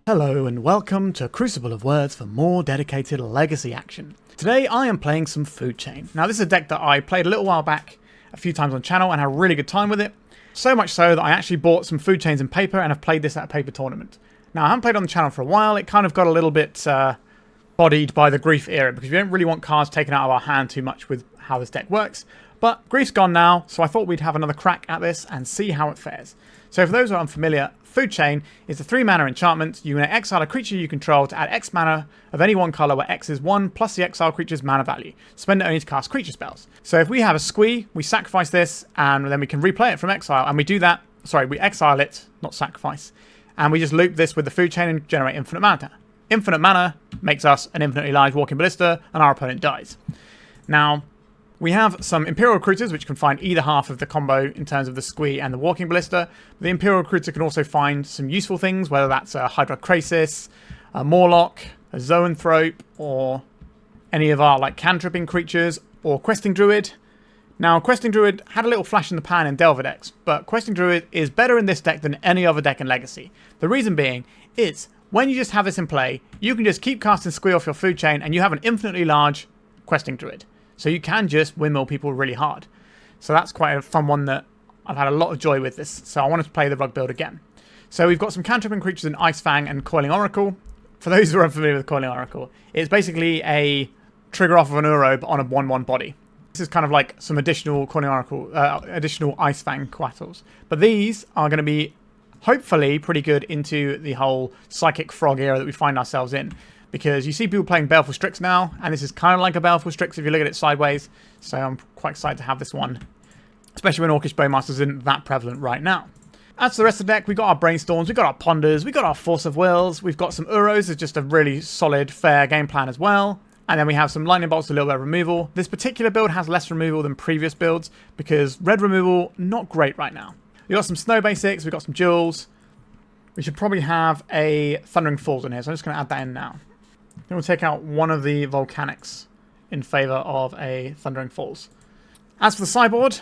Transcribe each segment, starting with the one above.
Hello and welcome to Crucible of Words for more dedicated legacy action. Today I am playing some Food Chain. Now this is a deck that I played a little while back a few times on channel and had a really good time with it. So much so that I actually bought some Food Chains in paper and have played this at a paper tournament. Now I haven't played on the channel for a while. It kind of got a little bit bodied by the Grief era because we don't really want cards taken out of our hand too much with how this deck works. But Grief's gone now, so I thought we'd have another crack at this and see how it fares. So for those who are unfamiliar, Food Chain is a 3-mana enchantment. You may exile a creature you control to add X mana of any one colour where X is 1 plus the exiled creature's mana value. Spend it only to cast creature spells. So if we have a Squee, we sacrifice this and then we can replay it from exile. And we do that, sorry, we exile it, not sacrifice. And we just loop this with the Food Chain and generate infinite mana. Infinite mana makes us an infinitely large Walking Ballista and our opponent dies. Now, we have some Imperial Recruiters, which can find either half of the combo in terms of the Squee and the Walking Ballista. The Imperial Recruiter can also find some useful things, whether that's a Hydroid Krasis, a Mawloc, a Zoanthrope, or any of our cantripping creatures, or Questing Druid. Now, Questing Druid had a little flash in the pan in Delver decks, but Questing Druid is better in this deck than any other deck in Legacy. The reason being is, when you just have this in play, you can just keep casting Squee off your Food Chain, and you have an infinitely large Questing Druid. So you can just windmill people really hard. So that's quite a fun one that I've had a lot of joy with this. So I wanted to play the rug build again. So we've got some cantripping creatures in Ice-Fang and Coiling Oracle. For those who are unfamiliar with Coiling Oracle, it's basically a trigger off of an Uro but on a 1/1 body. This is kind of like some additional Coiling Oracle, additional Ice-Fang Coatls. But these are going to be hopefully pretty good into the whole Psychic Frog era that we find ourselves in. Because you see people playing Baleful Strix now, and this is kind of like a Baleful Strix if you look at it sideways. So I'm quite excited to have this one, especially when Orcish Bowmaster isn't that prevalent right now. As for the rest of the deck, we've got our Brainstorms, we've got our Ponders, we've got our Force of Wills, we've got some Uros, it's just a really solid, fair game plan as well. And then we have some Lightning Bolts, a little bit of removal. This particular build has less removal than previous builds, because red removal, not great right now. We've got some Snow Basics, we've got some Jewels. We should probably have a Thundering Falls in here, so I'm just going to add that in now. Then we'll take out one of the Volcanics in favour of a Thundering Falls. As for the sideboard,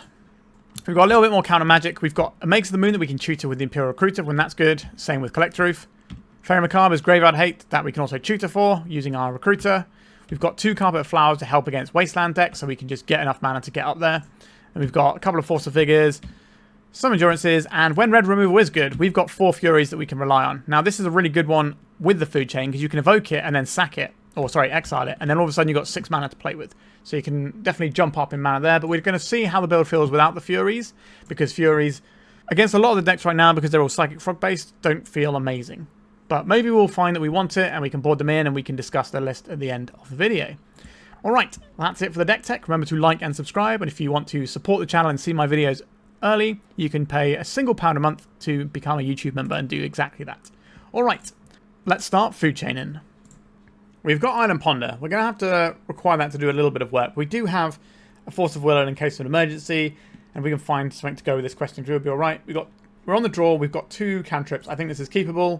we've got a little bit more counter magic. We've got a Magus of the Moon that we can tutor with the Imperial Recruiter when that's good. Same with Collector Ouphe. Faerie Macabre is Graveyard Hate that we can also tutor for using our Recruiter. We've got 2 Carpet of Flowers to help against Wasteland decks, so we can just get enough mana to get up there. And we've got a couple of Force of Vigors, some Endurances, and when red removal is good, we've got 4 Furies that we can rely on. Now this is a really good one with the Food Chain because you can evoke it and then sack it, or sorry, exile it, and then all of a sudden you've got 6 mana to play with. So you can definitely jump up in mana there, but we're going to see how the build feels without the Furies, because Furies, against a lot of the decks right now, because they're all Psychic Frog based, don't feel amazing. But maybe we'll find that we want it and we can board them in and we can discuss the list at the end of the video. Alright, that's it for the deck tech. Remember to like and subscribe, and if you want to support the channel and see my videos early, you can pay a single £1 a month to become a YouTube member and do exactly that. Alright, let's start Food Chaining. We've got Island Ponder. We're going to have to require that to do a little bit of work. We do have a Force of Will in case of an emergency, and we can find something to go with this Questing Druid. Be alright. We're on the draw. We've got 2 cantrips. I think this is keepable.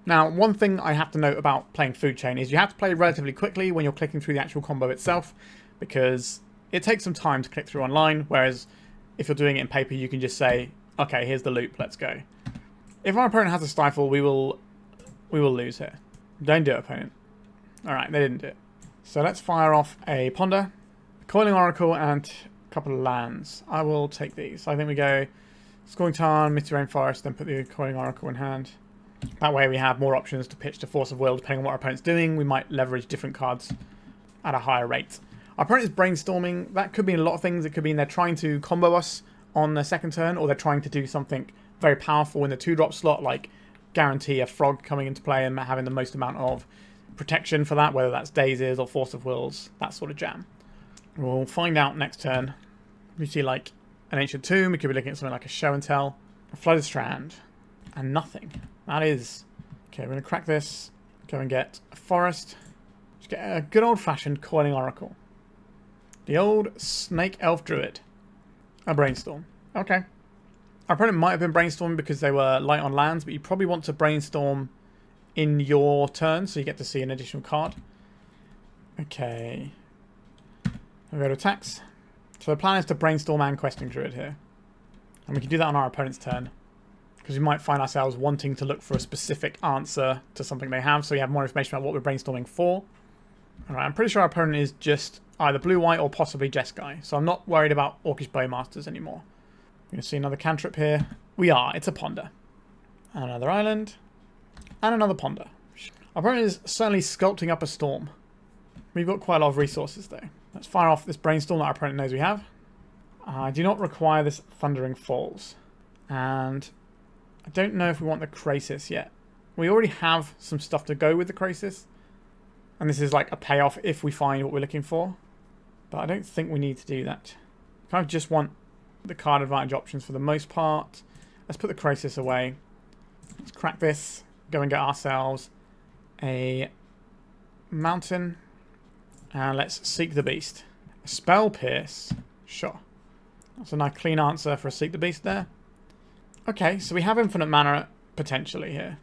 Now, one thing I have to note about playing Food Chain is you have to play relatively quickly when you're clicking through the actual combo itself, because it takes some time to click through online, whereas if you're doing it in paper, you can just say, okay, here's the loop, let's go. If our opponent has a Stifle, we will lose here. Don't do it, opponent. Alright, they didn't do it. So let's fire off a Ponder, Coiling Oracle, and a couple of lands. I will take these. I think we go Scalding Tarn, Misty Rainforest, then put the Coiling Oracle in hand. That way we have more options to pitch to Force of Will, depending on what our opponent's doing. We might leverage different cards at a higher rate. Our opponent is brainstorming. That could mean a lot of things. It could mean they're trying to combo us on the second turn, or they're trying to do something very powerful in the 2-drop slot, like guarantee a frog coming into play and having the most amount of protection for that, whether that's Daisies or Force of Wills, that sort of jam. We'll find out next turn. We see like an Ancient Tomb. We could be looking at something like a Show and Tell, a Flooded Strand, and nothing. That is... Okay, we're going to crack this, go and get a Forest. Just get a good old-fashioned Coiling Oracle. The old Snake Elf Druid. A Brainstorm. Okay. Our opponent might have been brainstorming because they were light on lands, but you probably want to brainstorm in your turn, so you get to see an additional card. Okay. We'll go to attacks. So the plan is to brainstorm and Questing Druid here. And we can do that on our opponent's turn. because we might find ourselves wanting to look for a specific answer to something they have, so we have more information about what we're brainstorming for. Alright, I'm pretty sure our opponent is just either blue-white or possibly Jeskai, so I'm not worried about Orcish Bowmasters anymore. You're going to see another cantrip here. We are. It's a ponder. Another island. And another ponder. Our opponent is certainly sculpting up a storm. We've got quite a lot of resources, though. Let's fire off this Brainstorm that our opponent knows we have. I do not require this Thundering Falls. And I don't know if we want the Krasis yet. We already have some stuff to go with the Krasis. And this is like a payoff if we find what we're looking for. But I don't think we need to do that. I kind of just want the card advantage options for the most part. Let's put the Krasis away. Let's crack this. Go and get ourselves a mountain. And let's Seek the Beast. A Spell Pierce. Sure. That's a nice clean answer for a Seek the Beast there. Okay, so we have infinite mana potentially here.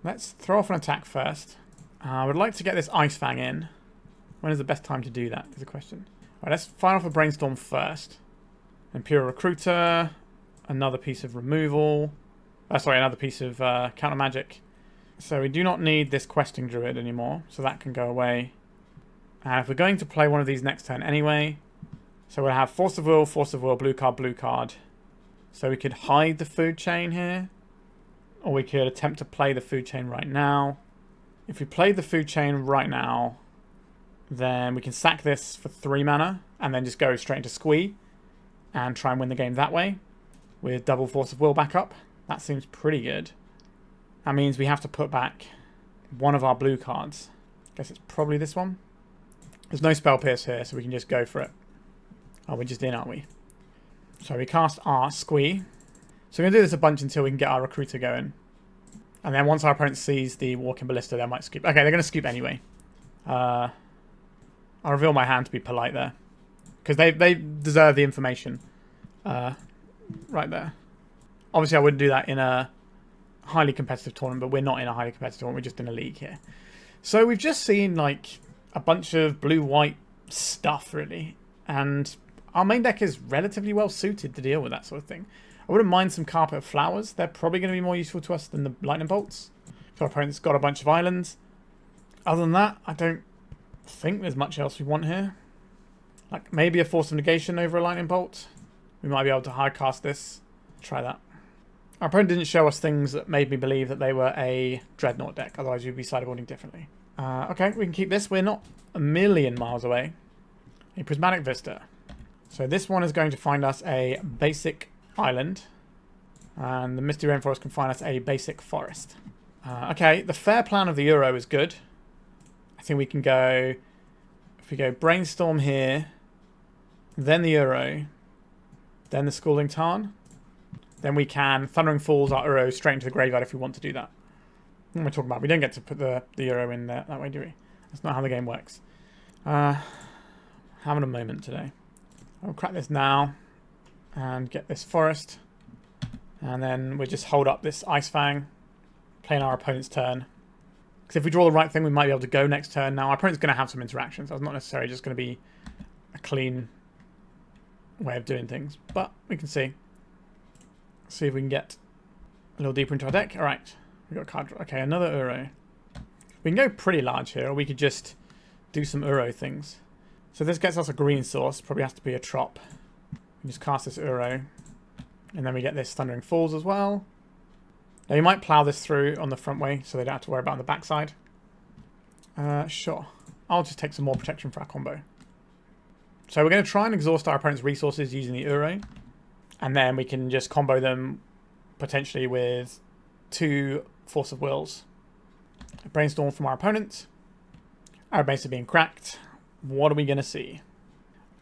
Let's throw off an attack first. I would like to get this Ice-Fang in. When is the best time to do that, is the question. Alright, let's fire off a Brainstorm first. Imperial Recruiter. Another piece of removal. Sorry, another piece of counter magic. So we do not need this Questing Druid anymore, so that can go away. And if we're going to play one of these next turn anyway, so we'll have Force of Will, blue card. So we could hide the food chain here, or we could attempt to play the food chain right now. If we play the food chain right now, then we can sack this for 3 mana, and then just go straight into Squee, and try and win the game that way, with double Force of Will backup. That seems pretty good. That means we have to put back one of our blue cards. Guess it's probably this one. There's no Spell Pierce here, so we can just go for it. Oh, we're just in, aren't we? So we cast our Squee. So we're going to do this a bunch until we can get our Recruiter going. And then once our opponent sees the Walking Ballista, they might scoop. Okay, they're going to scoop anyway. I'll reveal my hand to be polite there. Because they deserve the information. Right there. Obviously, I wouldn't do that in a highly competitive tournament, but we're not in a highly competitive tournament. We're just in a league here. So we've just seen, like, a bunch of blue-white stuff, really. And our main deck is relatively well suited to deal with that sort of thing. I wouldn't mind some Carpet of Flowers. They're probably going to be more useful to us than the Lightning Bolts. So our opponent's got a bunch of islands. Other than that, I don't think there's much else we want here. Like maybe a Force of Negation over a Lightning Bolt. We might be able to hard cast this. Try that. Our opponent didn't show us things that made me believe that they were a Dreadnought deck. Otherwise, we'd be sideboarding differently. Okay, we can keep this. We're not a million miles away. A Prismatic Vista. So this one is going to find us a basic island. And the Misty Rainforest can find us a basic forest. Okay, the fair plan of the Euro is good. I think we can go... If we go Brainstorm here, then the Euro, then the Scalding Tarn, then we can Thundering Falls our Euro straight into the graveyard if we want to do that. What am I talking about? We don't get to put the Euro in there that way, do we? That's not how the game works. Having a moment today. I'll crack this now and get this forest. And then we just hold up this Ice-Fang, playing our opponent's turn. Because if we draw the right thing, we might be able to go next turn. Now, our opponent's going to have some interactions. So it's not necessarily just going to be a clean way of doing things. But we can see. See if we can get a little deeper into our deck. All right. We've got a card draw. Okay, another Uro. We can go pretty large here, or we could just do some Uro things. So this gets us a green source. Probably has to be a Trop. We just cast this Uro. And then we get this Thundering Falls as well. Now you might plow this through on the front way, so they don't have to worry about on the backside. Sure. I'll just take some more protection for our combo. So we're going to try and exhaust our opponent's resources using the Uro. And then we can just combo them potentially with 2 Force of Wills. A Brainstorm from our opponent. Our base is being cracked. What are we going to see?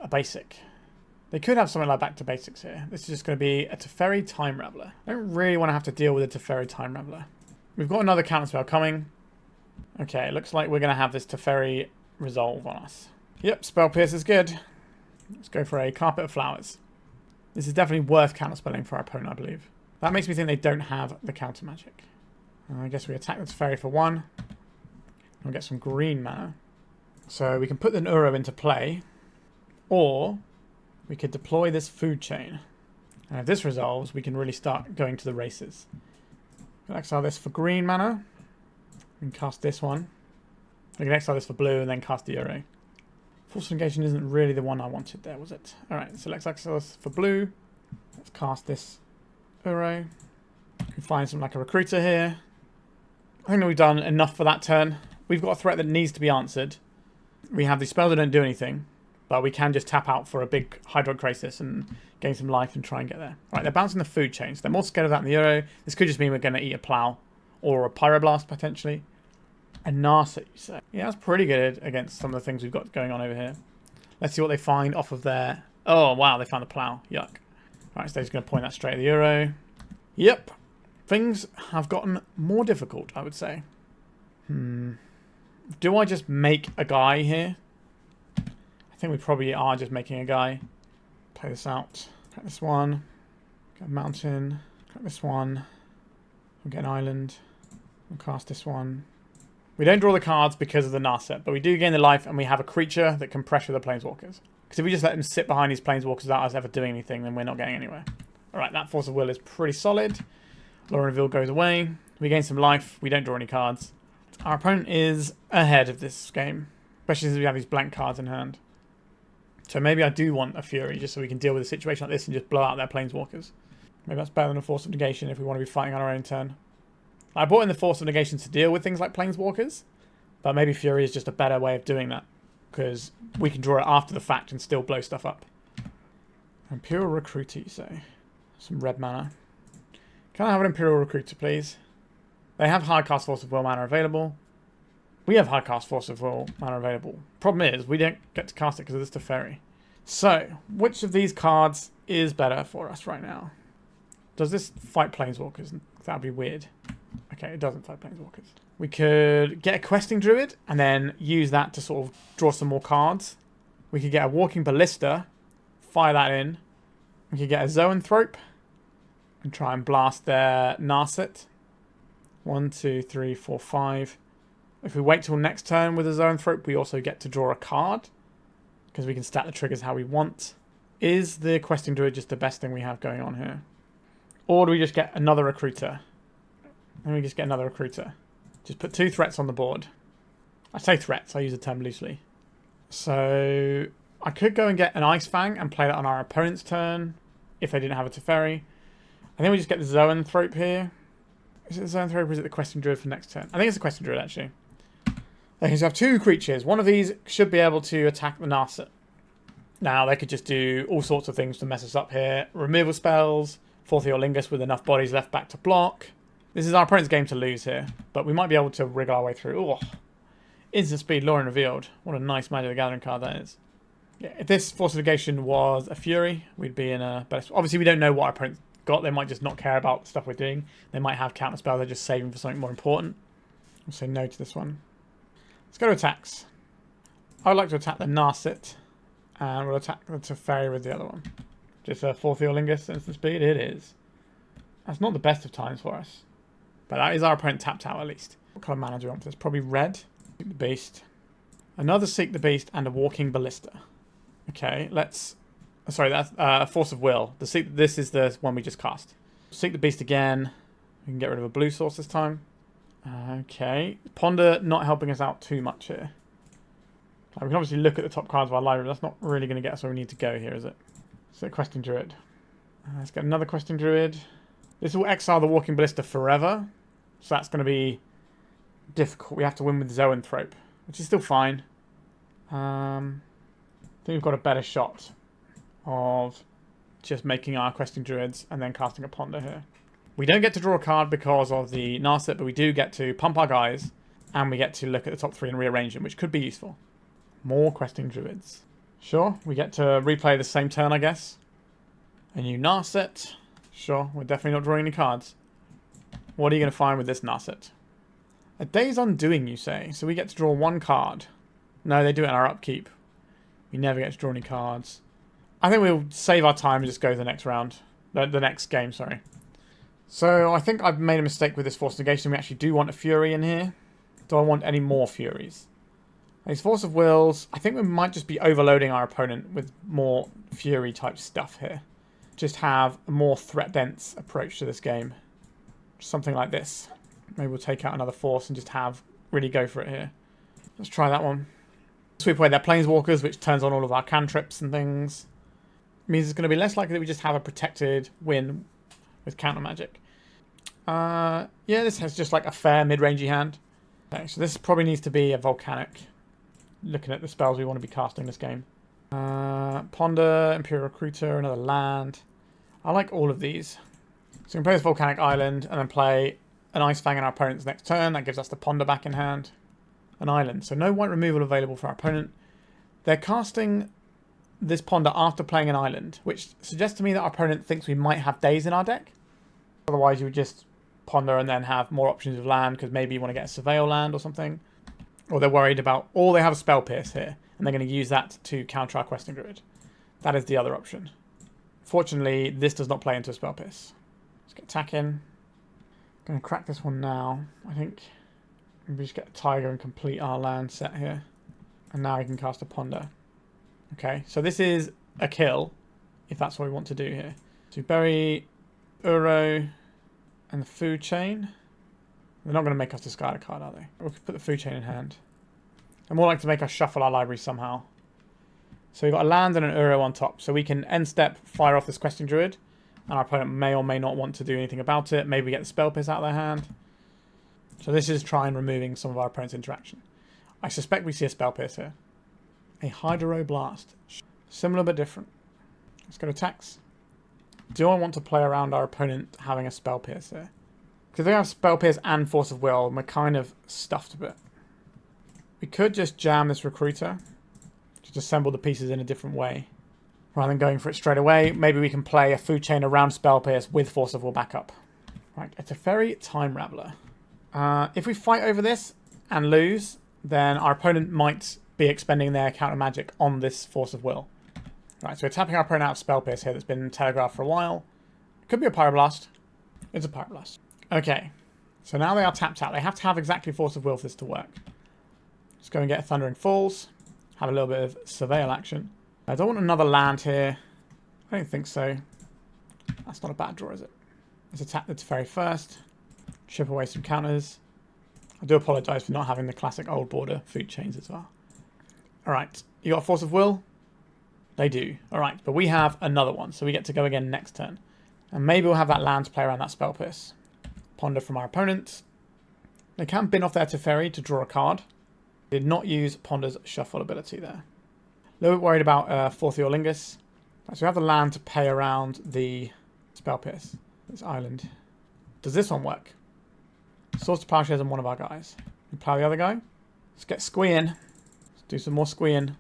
A basic. They could have something like back to basics here. This is just going to be a Teferi Time Raveler. I don't really want to have to deal with a Teferi Time Raveler. We've got another counterspell coming. Okay, it looks like we're going to have this Teferi Resolve on us. Yep, Spell Pierce is good. Let's go for a Carpet of Flowers. This is definitely worth counterspelling for our opponent, I believe. That makes me think they don't have the counter magic. I guess we attack the Teferi for 1. We'll get some green mana. So we can put the Uro into play. Or we could deploy this food chain. And if this resolves, we can really start going to the races. We'll exile this for green mana. We can cast this one. We can exile this for blue and then cast the Uro. Force of Negation isn't really the one I wanted there, was it? Alright, so let's exile this for blue. Let's cast this Uro. We can find something like a Recruiter here. I think that we've done enough for that turn. We've got a threat that needs to be answered. We have these spells that don't do anything, but we can just tap out for a big Hydroid Krasis and gain some life and try and get there. Right, they're bouncing the food chain, so they're more scared of that than the Uro. This could just mean we're going to eat a Plow or a Pyroblast potentially. A Narset, you say? Yeah, that's pretty good against some of the things we've got going on over here. Let's see what they find off of their... Oh, wow, they found the Plow. Yuck. Right, so they're just going to point that straight at the Uro. Yep. Things have gotten more difficult, I would say. Do I just make a guy here? I think we probably are just making a guy. Play this out. Crack this one. Get a mountain. Crack this one. We'll get an island. We'll cast this one. We don't draw the cards because of the Narset, but we do gain the life and we have a creature that can pressure the Planeswalkers. Because if we just let them sit behind these Planeswalkers without us ever doing anything, then we're not getting anywhere. Alright, that Force of Will is pretty solid. Law Reveal goes away. We gain some life. We don't draw any cards. Our opponent is ahead of this game, especially since we have these blank cards in hand. So maybe I do want a Fury just so we can deal with a situation like this and just blow out their Planeswalkers. Maybe that's better than a Force of Negation if we want to be fighting on our own turn. I brought in the Force of Negation to deal with things like Planeswalkers, but maybe Fury is just a better way of doing that, because we can draw it after the fact and still blow stuff up. Imperial Recruiter, you say? Some red mana. Can I have an Imperial Recruiter, please? They have high cast Force of Will mana available. We have high cast Force of Will mana available. Problem is, we don't get to cast it because of this Teferi. So, which of these cards is better for us right now? Does this fight Planeswalkers? That would be weird. Okay, it doesn't fight Planeswalkers. We could get a Questing Druid and then use that to sort of draw some more cards. We could get a Walking Ballista, fire that in. We could get a Zoanthrope and try and blast their Narset. 1, 2, 3, 4, 5. If we wait till next turn with a Zoanthrope, we also get to draw a card because we can stack the triggers how we want. Is the Questing Druid just the best thing we have going on here? Or do we just get another Recruiter? And we just get another Recruiter. Just put 2 threats on the board. I say threats, I use the term loosely. So I could go and get an Ice-Fang and play that on our opponent's turn if they didn't have a Teferi. I think we just get the Zoanthrope here. Is it the Zoanthrope or is it the Questing Druid for next turn? I think it's the Questing Druid, actually. Okay, so I have 2 creatures. One of these should be able to attack the Narset. Now, they could just do all sorts of things to mess us up here. Removal spells, Fourth Eorlingus with enough bodies left back to block. This is our opponent's game to lose here, but we might be able to wriggle our way through. Oh, instant speed, Law Revealed. What a nice Magic the Gathering card that is. Yeah, if this Force of Negation was a Fury, we'd be in a better spot. Obviously, we don't know what our opponent's got. They might just not care about the stuff we're doing. They might have counter spells they're just saving for something more important. I'll say no to this one. Let's go to attacks. I would like to attack the Narset, and we'll attack the Teferi with the other one. Just a Fourth Eorlingus instant speed. It is. That's not the best of times for us, but that is our opponent tapped out at least. What colour mana do we want for this? Probably red. Seek the Beast. Another Seek the Beast and a Walking Ballista. Okay, let's... Sorry, that's Force of Will. This is the one we just cast. Seek the Beast again. We can get rid of a blue source this time. Okay. Ponder not helping us out too much here. We can obviously look at the top cards of our library. That's not really going to get us where we need to go here, is it? So, Questing Druid. Let's get another Questing Druid. This will exile the Walking Ballista forever. So that's going to be difficult. We have to win with Zoanthrope, which is still fine. I think we've got a better shot of just making our Questing Druids and then casting a Ponder here. We don't get to draw a card because of the Narset, but we do get to pump our guys, and we get to look at the top 3 and rearrange them, which could be useful. More Questing Druids. Sure, we get to replay the same turn, I guess. A new Narset. Sure, we're definitely not drawing any cards. What are you going to find with this Narset? A Day's Undoing, you say? So we get to draw 1 card. No, they do it in our upkeep. We never get to draw any cards. I think we'll save our time and just go to the next round. The next game, sorry. So I think I've made a mistake with this Force of Negation. We actually do want a Fury in here. Do I want any more Furies? These Force of Wills, I think we might just be overloading our opponent with more Fury type stuff here. just have a more threat-dense approach to this game. Something like this. Maybe we'll take out another force and just really go for it here. Let's try that one. Sweep away their planeswalkers, which turns on all of our cantrips and things. It means it's going to be less likely that we just have a protected win with counter magic. Yeah, this has just like a fair mid-rangey hand. Okay, so this probably needs to be a volcanic. Looking at the spells we want to be casting this game. Ponder, Imperial Recruiter, another land. I like all of these. So we can play this Volcanic Island and then play an Ice-Fang in our opponent's next turn. That gives us the Ponder back in hand. An island. So no white removal available for our opponent. They're casting this Ponder after playing an island, which suggests to me that our opponent thinks we might have days in our deck. Otherwise, you would just Ponder and then have more options of land because maybe you want to get a Surveil land or something. Or they're worried about, or they have a Spell Pierce here, and they're going to use that to counter our Questing Druid. That is the other option. Fortunately, this does not play into a Spell Pierce. Let's get attacking. Going to crack this one now, I think. Maybe just get a Taiga and complete our land set here. And now we can cast a Ponder. Okay, so this is a kill, if that's what we want to do here. So we bury Uro and the food chain. They're not going to make us discard a card, are they? We could put the food chain in hand. And more like to make us shuffle our library somehow. So we've got a land and an Uro on top. So we can end step, fire off this Questing Druid. And our opponent may or may not want to do anything about it. Maybe we get the Spell Pierce out of their hand. So this is trying removing some of our opponent's interaction. I suspect we see a Spell Pierce here. A Hydroid Blast. Similar but different. Let's go to attacks. Do I want to play around our opponent having a Spell Pierce here? Because if they have Spell Pierce and Force of Will, we're kind of stuffed a bit. We could just jam this Recruiter. Just assemble the pieces in a different way. Rather than going for it straight away, maybe we can play a food chain around Spell Pierce with Force of Will backup. Right, it's a Faerie Time Raveler. If we fight over this and lose, then our opponent might be expending their counter magic on this Force of Will. Right, so we're tapping our opponent out of Spell Pierce here that's been telegraphed for a while. Could be a Pyroblast. It's a Pyroblast. Okay, so now they are tapped out. They have to have exactly Force of Will for this to work. Let's go and get a Thundering Falls. Have a little bit of Surveil action. I don't want another land here. I don't think so. That's not a bad draw, is it? Let's attack the Teferi first. Chip away some counters. I do apologise for not having the classic old border food chains as well. Alright, you got a Force of Will? They do. Alright, but we have another one, so we get to go again next turn. And maybe we'll have that land to play around that Spell Pierce. Ponder from our opponent. They can bin off their Teferi to draw a card. Did not use Ponder's shuffle ability there. A little bit worried about Fortheolingus. So we have the land to pay around the Spell Pierce. This island. Does this one work? Source of Power shares on one of our guys. We play the other guy. Let's get Squee in. Let's do some more Squee in.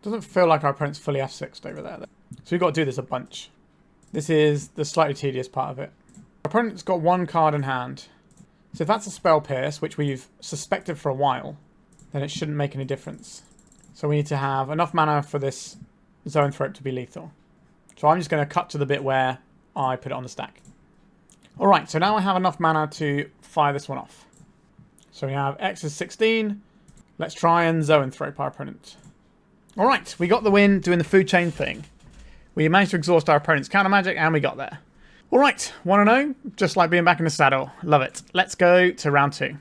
Doesn't feel like our opponent's fully F6'd over there, though. So we've got to do this a bunch. This is the slightly tedious part of it. Our opponent's got one card in hand. So if that's a Spell Pierce, which we've suspected for a while, then it shouldn't make any difference. So we need to have enough mana for this Zoanthrope to be lethal. So I'm just going to cut to the bit where I put it on the stack. Alright, so now I have enough mana to fire this one off. So we have X is 16. Let's try and Zoanthrope our opponent. Alright, we got the win doing the food chain thing. We managed to exhaust our opponent's counter magic and we got there. Alright, 1-0, just like being back in the saddle. Love it. Let's go to round 2.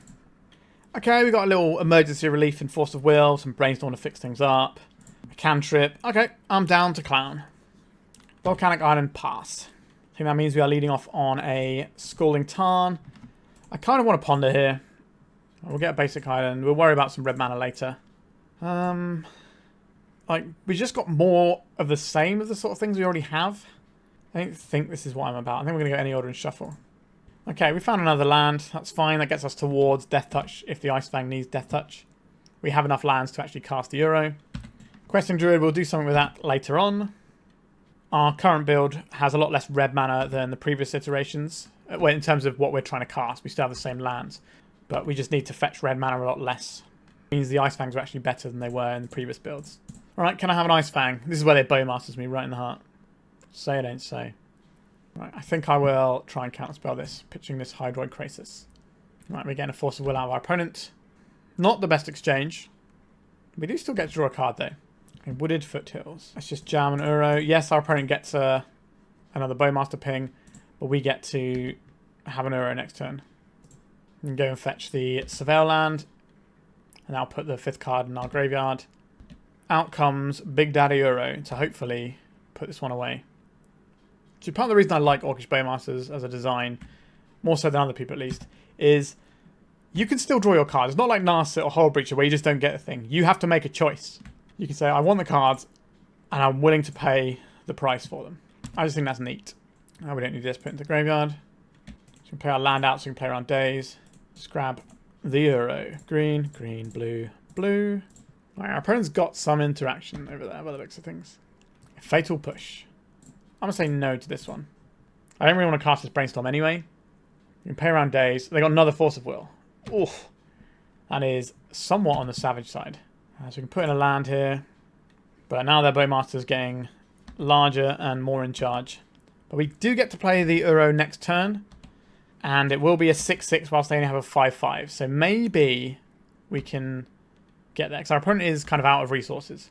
Okay, we got a little emergency relief in Force of Will, some Brainstorm to fix things up. A cantrip. Okay, I'm down to clown. Volcanic Island pass. I think that means we are leading off on a Scalding Tarn. I kind of want to Ponder here. We'll get a basic island. We'll worry about some red mana later. Like, we just got more of the same of the sort of things we already have. I don't think this is what I'm about. I think we're going to go any order and shuffle. Okay, we found another land. That's fine. That gets us towards Death Touch if the Ice-Fang needs Death Touch. We have enough lands to actually cast the Uro. Questing Druid, we'll do something with that later on. Our current build has a lot less red mana than the previous iterations. Well, in terms of what we're trying to cast, we still have the same lands. But we just need to fetch red mana a lot less. It means the Ice-Fangs are actually better than they were in the previous builds. Alright, can I have an Ice-Fang? This is where they Bowmasters me right in the heart. Say or don't say. Right, I think I will try and counterspell this, pitching this Hydroid Krasis. Right, we're getting a Force of Will out of our opponent. Not the best exchange. We do still get to draw a card, though. Okay, Wooded Foothills. Let's just jam an Uro. Yes, our opponent gets a another Bowmaster ping, but we get to have an Uro next turn. And go and fetch the Surveil land, and I'll put the 5th card in our graveyard. Out comes Big Daddy Uro to hopefully put this one away. So part of the reason I like Orcish Bowmasters as a design, more so than other people at least, is you can still draw your cards. It's not like Narset or Hull Breacher where you just don't get a thing. You have to make a choice. You can say, I want the cards, and I'm willing to pay the price for them. I just think that's neat. Now we don't need this, put it into the graveyard. So we can play our land out so we can play around days. Just grab the Uro. Green, green, blue, blue. Right, our opponent's got some interaction over there by the looks of things. Fatal Push. I'm going to say no to this one. I don't really want to cast this Brainstorm anyway. You can play around days. They got another Force of Will. Oof. That is somewhat on the savage side. So we can put in a land here. But now their Bowmaster's getting larger and more in charge. But we do get to play the Uro next turn. And it will be a 6-6 whilst they only have a 5-5. So maybe we can get there. Because our opponent is kind of out of resources.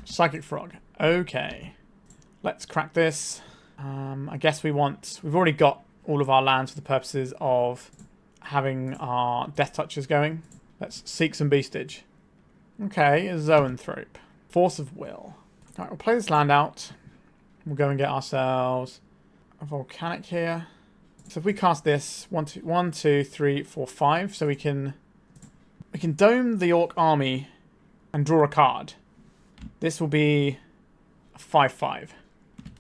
Psychic Frog. Okay. Let's crack this. I guess we've already got all of our lands for the purposes of having our Death Touchers going. Let's seek some beastage. Okay, a Zoanthrope. Force of Will. Alright, we'll play this land out. We'll go and get ourselves a Volcanic here. So if we cast this, 1, 2, 3, 4, 5, so we can dome the Orc army and draw a card. This will be a 5-5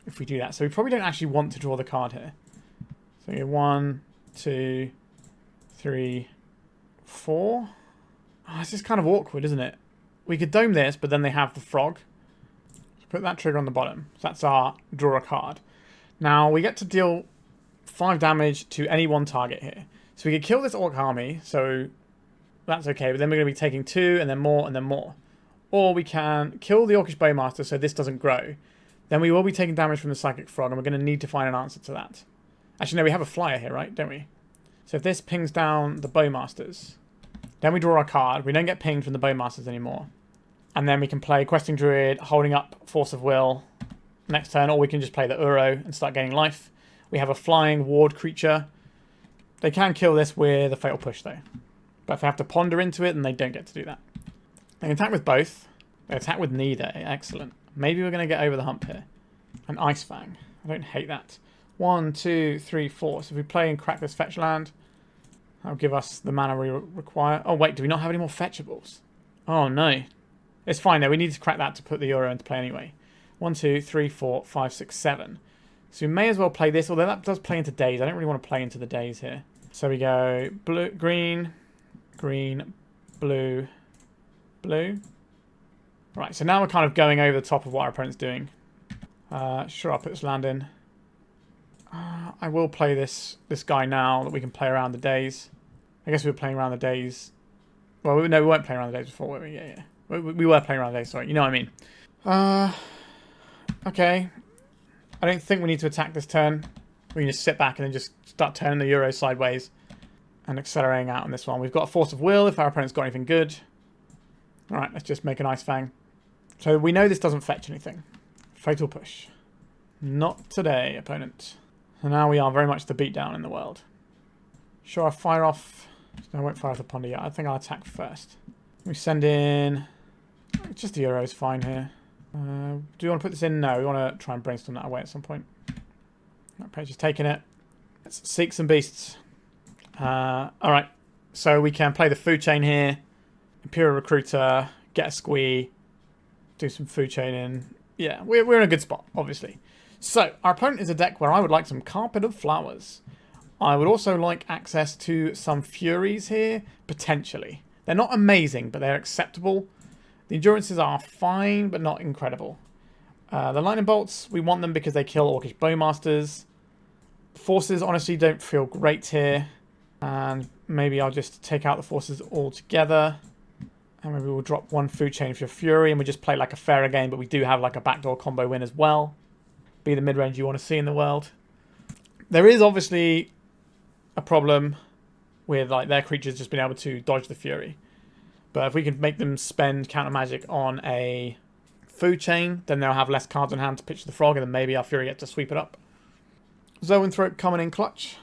if we do that. So we probably don't actually want to draw the card here. So we get 1, 2, 3, 4. Oh, this is kind of awkward, isn't it? We could dome this, but then they have the frog. So put that trigger on the bottom. So that's our draw a card. Now we get to deal 5 damage to any one target here. So we could kill this Orc army, so that's okay. But then we're going to be taking 2, and then more, and then more. Or we can kill the Orcish Bowmaster so this doesn't grow. Then we will be taking damage from the Psychic Frog, and we're going to need to find an answer to that. Actually, no, we have a flyer here, right? Don't we? So if this pings down the Bowmasters, then we draw our card. We don't get pinged from the Bowmasters anymore. And then we can play Questing Druid, holding up Force of Will next turn, or we can just play the Uro and start gaining life. We have a flying ward creature. They can kill this with a Fatal Push, though. But if they have to ponder into it, then they don't get to do that. They can attack with both. They attack with neither. Excellent. Maybe we're going to get over the hump here. An Ice-Fang. I don't hate that. 1, 2, 3, 4. So if we play and crack this fetch land, that'll give us the mana we require. Oh, wait. Do we not have any more fetchables? Oh, no. It's fine, though. We need to crack that to put the Uro into play anyway. 1, 2, 3, 4, 5, 6, 7. So we may as well play this, although that does play into days. I don't really want to play into the days here. So we go blue, green, green, blue, blue. Right, so now we're kind of going over the top of what our opponent's doing. Sure, I'll put this land in. I will play this guy now that we can play around the days. I guess we were playing around the days. Well, no, we weren't playing around the days before, were we? Yeah. We were playing around the days, sorry. You know what I mean. Okay. I don't think we need to attack this turn. We can just sit back and then just start turning the Uro sideways and accelerating out on this one. We've got a Force of Will if our opponent's got anything good. Alright, let's just make an Ice-Fang. So we know this doesn't fetch anything. Fatal Push. Not today, opponent. So now we are very much the beatdown in the world. Sure, I'll fire off... No, I won't fire off the Ponder yet. I think I'll attack first. We send in... Just the Euro's fine here. Do we want to put this in? No, we want to try and brainstorm that away at some point. That page is taking it. Let's seek some beasts. Alright, so we can play the food chain here. Imperial Recruiter, get a Squee, do some food chaining. Yeah, we're in a good spot, obviously. So, our opponent is a deck where I would like some Carpet of Flowers. I would also like access to some Furies here, potentially. They're not amazing, but they're acceptable. The endurances are fine, but not incredible. The lightning bolts, we want them because they kill Orcish Bowmasters. Forces, honestly, don't feel great here. And maybe I'll just take out the forces altogether. And maybe we'll drop one food chain for Fury, and we just play like a fairer game, but we do have like a backdoor combo win as well. Be the mid-range you want to see in the world. There is obviously a problem with like their creatures just being able to dodge the Fury. But if we can make them spend counter magic on a food chain, then they'll have less cards on hand to pitch the frog, and then maybe our Fury gets to sweep it up. Zoanthrope coming in clutch.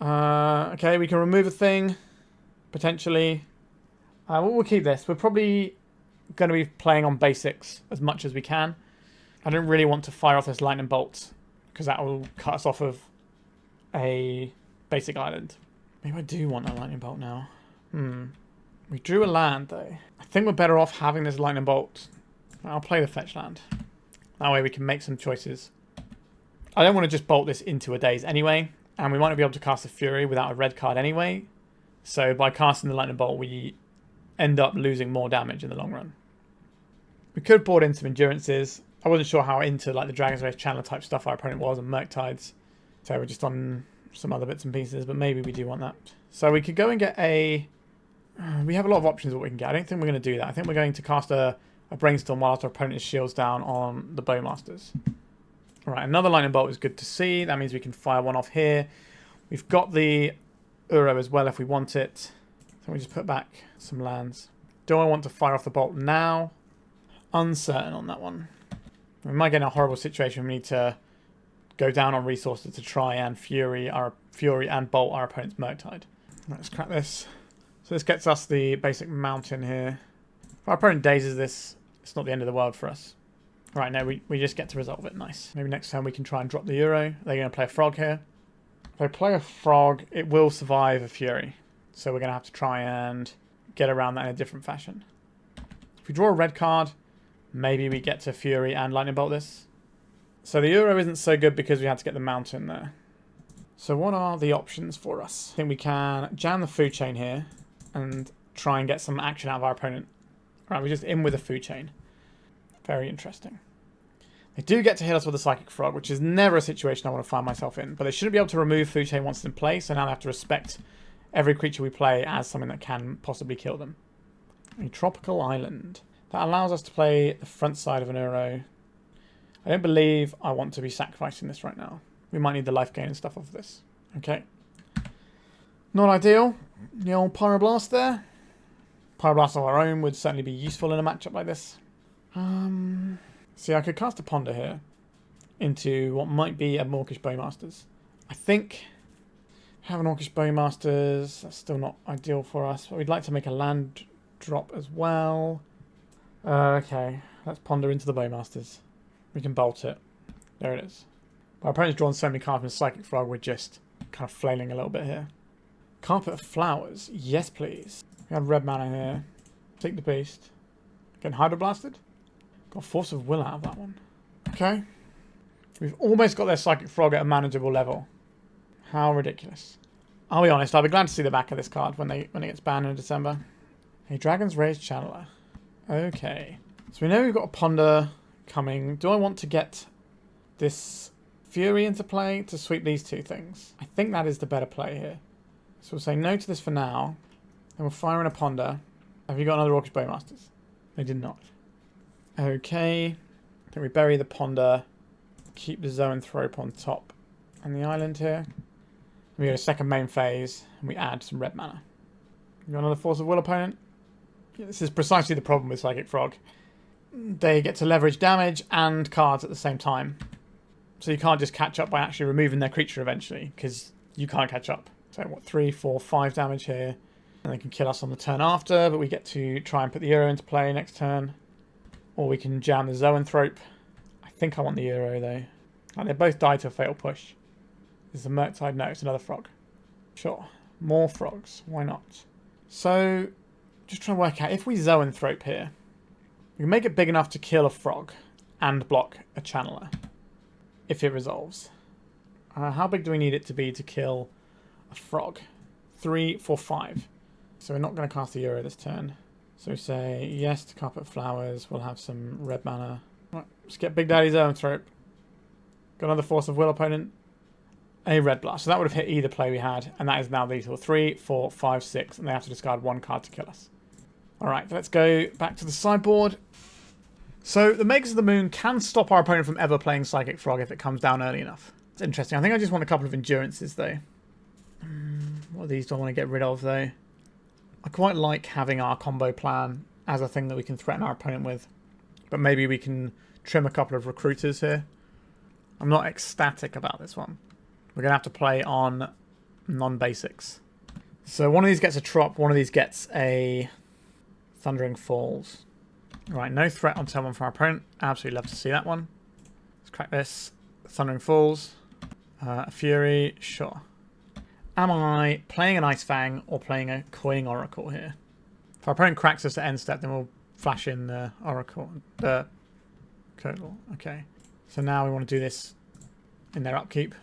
Okay, we can remove a thing, potentially. We'll keep this. We're probably going to be playing on basics as much as we can. I don't really want to fire off this lightning bolt because that will cut us off of a basic island. Maybe I do want a lightning bolt now. We drew a land though. I think we're better off having this lightning bolt. I'll play the fetch land. That way we can make some choices. I don't want to just bolt this into a daze anyway. And we might not be able to cast a Fury without a red card anyway. So by casting the lightning bolt, we end up losing more damage in the long run. We could board in some endurances. I wasn't sure how into like the Dragon's Race Channeler type stuff our opponent was and Murktides. So we're just on some other bits and pieces, but maybe we do want that. So we could go and get a... we have a lot of options of what we can get. I don't think we're going to do that. I think we're going to cast a Brainstorm while our opponent's shields down on the Bowmasters. Alright, another lightning bolt is good to see. That means we can fire one off here. We've got the Uro as well if we want it. So we just put back some lands. Do I want to fire off the bolt now? Uncertain on that one. We might get in a horrible situation. We need to go down on resources to try and Fury and bolt our opponent's Murktide. Let's crack this. So this gets us the basic mountain here. If our opponent dazes this, it's not the end of the world for us. Right, no, we just get to resolve it. Nice. Maybe next time we can try and drop the Uro. They're going to play a frog here. If they play a frog, it will survive a Fury. So we're going to have to try and get around that in a different fashion. If we draw a red card, maybe we get to Fury and Lightning Bolt this. So the Uro isn't so good because we had to get the mountain there. So what are the options for us? I think we can jam the food chain here and try and get some action out of our opponent. Right, we're just in with a food chain. Very interesting. They do get to hit us with a Psychic Frog, which is never a situation I want to find myself in. But they shouldn't be able to remove food chain once it's in place, so now they have to respect every creature we play as something that can possibly kill them. A tropical island. That allows us to play the front side of an Uro. I don't believe I want to be sacrificing this right now. We might need the life gain and stuff off of this. Okay. Not ideal. The old Pyroblast there. Pyroblast of our own would certainly be useful in a matchup like this. See, I could cast a Ponder here into what might be a Mawkish Bowmasters. I think having Orcish Bowmasters, that's still not ideal for us. But we'd like to make a land drop as well. Okay, let's Ponder into the Bowmasters. We can bolt it. There it is. Our opponent's drawn so many cards with Psychic Frog, we're just kind of flailing a little bit here. Carpet of Flowers. Yes, please. We have red mana here. Take the beast. Getting Hydroblasted. Got Force of Will out of that one. Okay. We've almost got their Psychic Frog at a manageable level. How ridiculous. I'll be honest, I'll be glad to see the back of this card when it gets banned in December. A Dragon's Rage Channeler. Okay. So we know we've got a Ponder coming. Do I want to get this Fury into play to sweep these two things? I think that is the better play here. So we'll say no to this for now. Then we'll fire in a Ponder. Have you got another Orcish Bowmasters? They did not. Okay. Then we bury the Ponder. Keep the Zoanthrope on top. And the island here. We go to second main phase. And we add some red mana. You got another Force of Will opponent? Yeah, this is precisely the problem with Psychic Frog. They get to leverage damage and cards at the same time. So you can't just catch up by actually removing their creature eventually. Because you can't catch up. So what, 3, 4, 5 damage here. And they can kill us on the turn after. But we get to try and put the Uro into play next turn. Or we can jam the Zoanthrope. I think I want the Uro though. And they both die to a fatal push. Is the Murktide? No, it's another frog. Sure. More frogs. Why not? So, just trying to work out. If we Zoanthrope here, we can make it big enough to kill a frog and block a Channeler. If it resolves. How big do we need it to be to kill a frog? 3, 4, 5. So we're not going to cast the Uro this turn. So we say yes to Carpet Flowers. We'll have some red mana. Right, let's get Big Daddy Zoanthrope. Got another Force of Will opponent. A Red Blast. So that would have hit either play we had. And that is now lethal. 3, 4, 5, 6. And they have to discard one card to kill us. Alright, let's go back to the sideboard. So the Magus of the Moon can stop our opponent from ever playing Psychic Frog if it comes down early enough. It's interesting. I think I just want a couple of endurances though. What of these do I want to get rid of though? I quite like having our combo plan as a thing that we can threaten our opponent with. But maybe we can trim a couple of recruiters here. I'm not ecstatic about this one. We're going to have to play on non-basics. So one of these gets a trop, one of these gets a Thundering Falls. Right, no threat on turn 1 from our opponent. Absolutely love to see that one. Let's crack this. Thundering Falls. A Fury, sure. Am I playing an Ice-Fang or playing a Coiling Oracle here? If our opponent cracks us at end step, then we'll flash in the Oracle, the Coatl. Okay. So now we want to do this in their upkeep.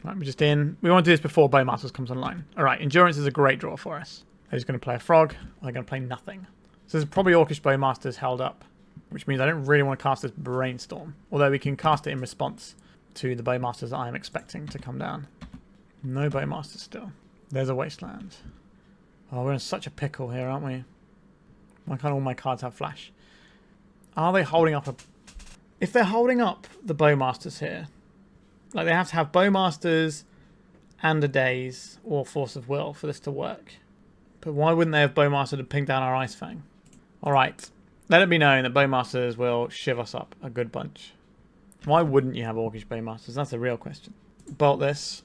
Right, we're just in. We want to do this before Bowmasters comes online. Alright, Endurance is a great draw for us. They're just going to play a Frog, or they're going to play nothing. So there's probably Orcish Bowmasters held up, which means I don't really want to cast this Brainstorm. Although we can cast it in response to the Bowmasters that I am expecting to come down. No Bowmasters still. There's a Wasteland. Oh, we're in such a pickle here, aren't we? Why can't all my cards have flash? Are they holding up a... If they're holding up the Bowmasters here, like they have to have Bowmasters and a Daze or Force of Will for this to work. But why wouldn't they have Bowmaster to ping down our Ice-Fang? Alright, let it be known that Bowmasters will shiv us up a good bunch. Why wouldn't you have Orcish Bowmasters? That's a real question. Bolt this.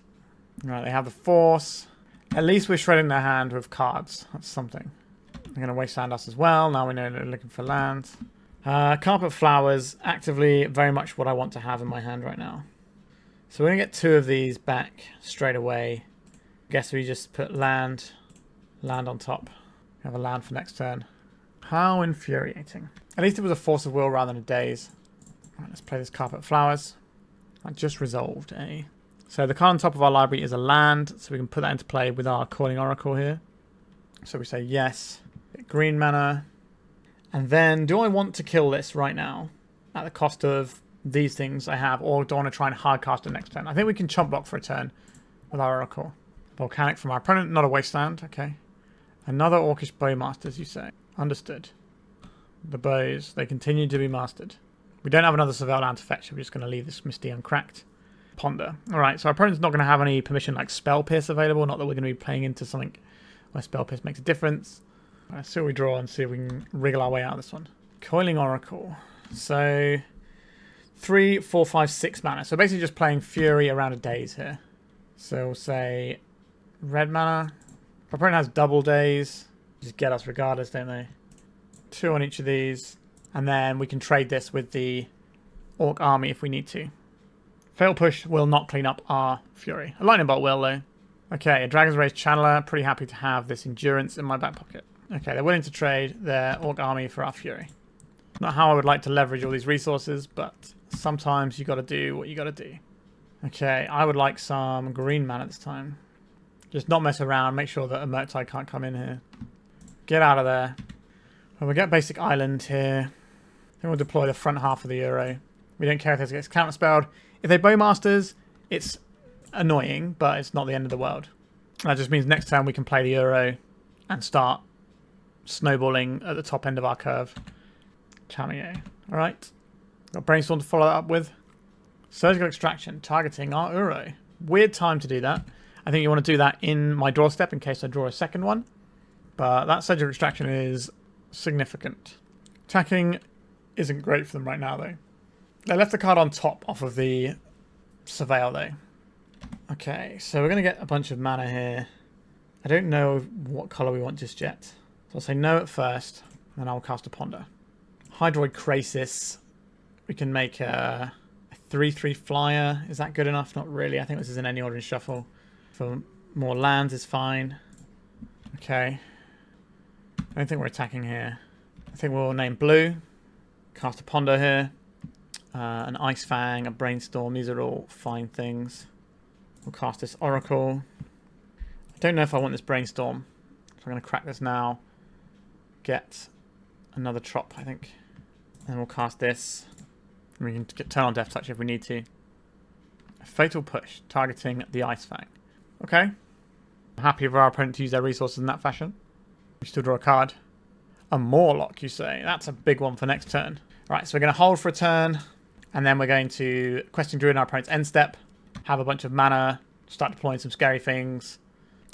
Right, they have the Force. At least we're shredding their hand with cards. That's something. They're going to wasteland us as well. Now we know they're looking for land. Carpet Flowers, actively very much what I want to have in my hand right now. So we're going to get 2 of these back straight away. Guess we just put land on top. We have a land for next turn. How infuriating. At least it was a Force of Will rather than a Daze. Right, let's play this Carpet Flowers. I just resolved a... So the card on top of our library is a land, so we can put that into play with our Coiling Oracle here. So we say yes. Green mana. And then, do I want to kill this right now at the cost of these things I have, or do I want to try and hardcast it next turn? I think we can chump block for a turn with our Oracle. Volcanic from our opponent, not a wasteland. Okay. Another Orcish Bowmasters, you say. Understood. The bows, they continue to be mastered. We don't have another Surveil land to fetch, so we're just going to leave this Misty uncracked. Ponder. Alright, so our opponent's not going to have any permission like Spell Pierce available, not that we're going to be playing into something where Spell Pierce makes a difference. Let's see what we draw and see if we can wriggle our way out of this one. Coiling Oracle. So 3, 4, 5, 6 mana. So basically just playing Fury around a Daze here. So we'll say red mana. Our opponent has double Daze. Just get us regardless, don't they? 2 on each of these. And then we can trade this with the Orc army if we need to. Fail Push will not clean up our Fury. A Lightning Bolt will, though. Okay, a Dragon's Rage Channeler. Pretty happy to have this Endurance in my back pocket. Okay, they're willing to trade their Orc army for our Fury. Not how I would like to leverage all these resources, but sometimes you got to do what you got to do. Okay, I would like some green mana this time. Just not mess around. Make sure that a Murktide can't come in here. Get out of there. Well, we'll get basic island here. Then we'll deploy the front half of the Euro. We don't care if this gets counterspelled. If they Bowmasters, it's annoying, but it's not the end of the world. That just means next time we can play the Euro and start snowballing at the top end of our curve. Chamier. Alright. Got Brainstorm to follow that up with. Surgical Extraction, targeting our Euro. Weird time to do that. I think you want to do that in my draw step in case I draw a second one. But that Surgical Extraction is significant. Attacking isn't great for them right now, though. They left the card on top off of the Surveil, though. Okay, so we're going to get a bunch of mana here. I don't know what colour we want just yet. So I'll say no at first, and then I'll cast a Ponder. Hydroid Krasis. We can make a 3/3 flyer. Is that good enough? Not really. I think this is in any order in shuffle. For more lands is fine. Okay. I don't think we're attacking here. I think we'll name blue. Cast a Ponder here. An Ice-Fang, a Brainstorm. These are all fine things. We'll cast this Oracle. I don't know if I want this Brainstorm. So I'm going to crack this now. Get another Trop, I think. And we'll cast this. And we can turn on Death Touch if we need to. A Fatal Push, targeting the Ice-Fang. Okay. I'm happy for our opponent to use their resources in that fashion. We still draw a card. A Mawloc, you say. That's a big one for next turn. Right, so we're going to hold for a turn. And then we're going to Questing Druid in our opponent's end step. Have a bunch of mana. Start deploying some scary things.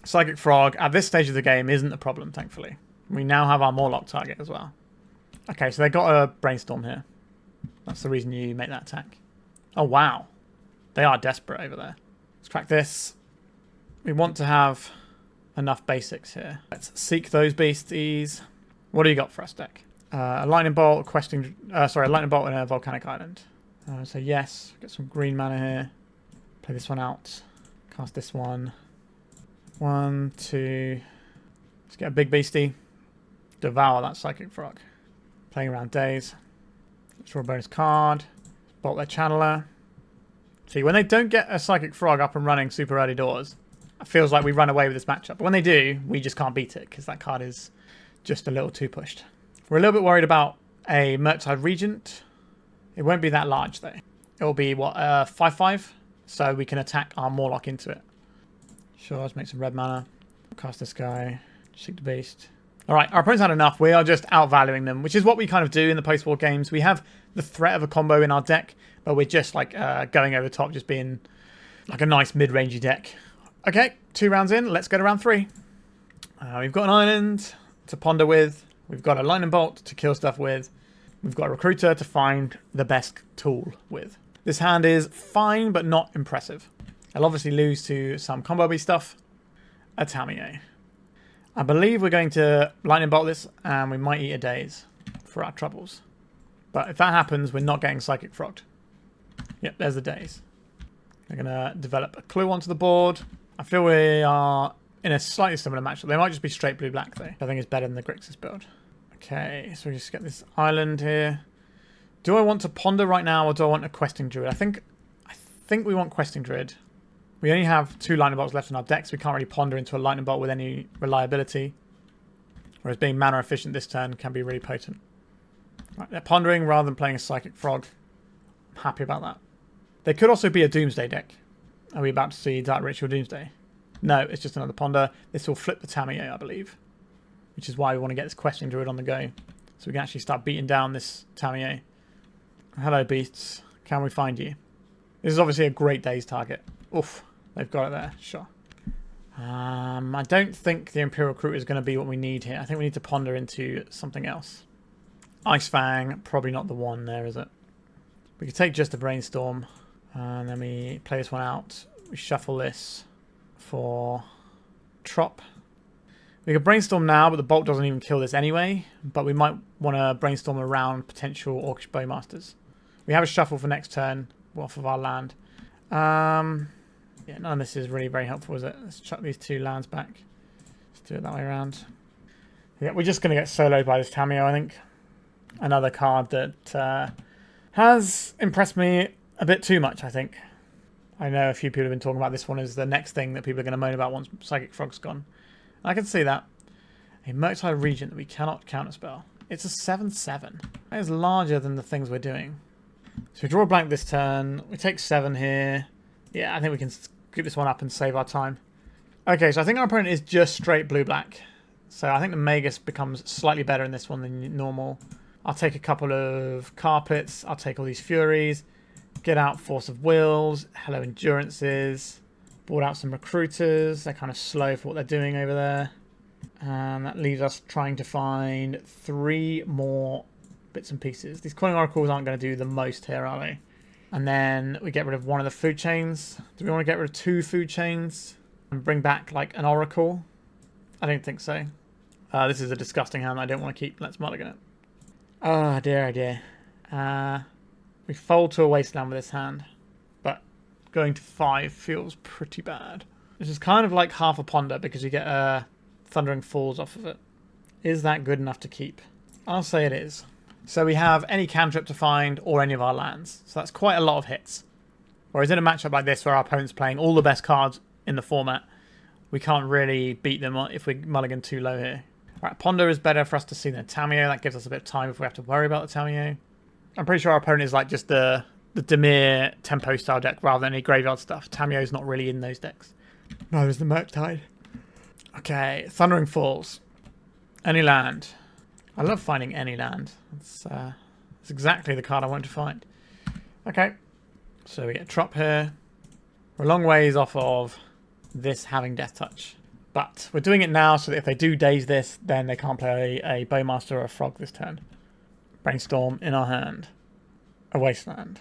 Psychic Frog, at this stage of the game, isn't a problem, thankfully. We now have our Mawloc target as well. Okay, so they got a Brainstorm here. That's the reason you make that attack. Oh, wow. They are desperate over there. Let's crack this. We want to have enough basics here. Let's seek those beasties. What do you got for us, deck? A lightning bolt, a lightning bolt and a volcanic island. So yes, get some green mana here. Play this one out. Cast this one. 1, 2. Let's get a big beastie. Devour that psychic frog. Playing around days. Let's draw a bonus card. Bolt their channeler. See, when they don't get a psychic frog up and running super early doors, it feels like we run away with this matchup. But when they do, we just can't beat it because that card is just a little too pushed. We're a little bit worried about a Murktide Regent. It won't be that large though. It'll be what, 5/5, so we can attack our Mawloc into it. Sure, let's make some red mana. Cast this guy. Seek the beast. All right, our opponents had enough. We are just outvaluing them, which is what we kind of do in the post-war games. We have the threat of a combo in our deck, but we're just like going over the top, just being like a nice mid-rangey deck. Okay, 2 rounds in. Let's go to round 3. We've got an island to ponder with. We've got a lightning bolt to kill stuff with. We've got a recruiter to find the best tool with. This hand is fine, but not impressive. I'll obviously lose to some combo-y stuff. A Tamiyo. I believe we're going to lightning bolt this, and we might eat a daze for our troubles. But if that happens, we're not getting psychic frogged. Yep, there's the daze. We're going to develop a clue onto the board. I feel we are in a slightly similar matchup. They might just be straight blue-black, though. I think it's better than the Grixis build. Okay, so we just get this island here. Do I want to ponder right now, or do I want a Questing Druid? I think we want Questing Druid. We only have 2 lightning bolts left in our decks. We can't really ponder into a lightning bolt with any reliability. Whereas being mana efficient this turn can be really potent. Right, they're pondering rather than playing a psychic frog. I'm happy about that. They could also be a Doomsday deck. Are we about to see Dark Ritual Doomsday? No, it's just another ponder. This will flip the Tamiyo, I believe. Which is why we want to get this Questing Druid on the go. So we can actually start beating down this Tamiyo. Hello, beasts. Can we find you? This is obviously a great day's target. Oof. They've got it there. Sure. I don't think the Imperial Recruiter is going to be what we need here. I think we need to ponder into something else. Ice-Fang, probably not the one there, is it? We could take just a Brainstorm. And then we play this one out. We shuffle this for Trop. We could Brainstorm now, but the Bolt doesn't even kill this anyway. But we might want to Brainstorm around potential Orcish Bowmasters. We have a shuffle for next turn off of our land. Yeah, none of this is really very helpful, is it? Let's chuck these 2 lands back. Let's do it that way around. Yeah, we're just going to get soloed by this Tamiyo, I think. Another card that has impressed me a bit too much, I think. I know a few people have been talking about this one as the next thing that people are going to moan about once Psychic Frog's gone. I can see that. A Murktide Regent that we cannot counterspell. It's a 7/7. That is larger than the things we're doing. So we draw a blank this turn. We take 7 here. Yeah, I think we can scoop this one up and save our time. Okay, so I think our opponent is just straight blue-black. So I think the Magus becomes slightly better in this one than normal. I'll take a couple of Carpets. I'll take all these Furies. Get out Force of Wills. Hello Endurances. Board out some Recruiters. They're kind of slow for what they're doing over there. And that leaves us trying to find 3 more bits and pieces. These Coiling Oracles aren't going to do the most here, are they? And then we get rid of one of the food chains. Do we want to get rid of 2 food chains and bring back like an Oracle? I don't think so. This is a disgusting hand I don't want to keep. Let's mulligan it. Oh dear, oh dear. We fold to a wasteland with this hand. But going to 5 feels pretty bad. This is kind of like half a ponder because you get Thundering Falls off of it. Is that good enough to keep? I'll say it is. So we have any cantrip to find or any of our lands. So that's quite a lot of hits. Whereas in a matchup like this where our opponent's playing all the best cards in the format, we can't really beat them if we mulligan too low here. Alright, Ponder is better for us to see than Tamiyo. That gives us a bit of time if we have to worry about the Tamiyo. I'm pretty sure our opponent is like just the Dimir tempo style deck rather than any graveyard stuff. Tamiyo's not really in those decks. Neither is the Murktide. Okay, Thundering Falls. Any land. I love finding any land. It's exactly the card I want to find. Okay, so we get Trop here. We're a long ways off of this having Death Touch. But we're doing it now so that if they do daze this, then they can't play a Bowmaster or a Frog this turn. Brainstorm in our hand. A Wasteland.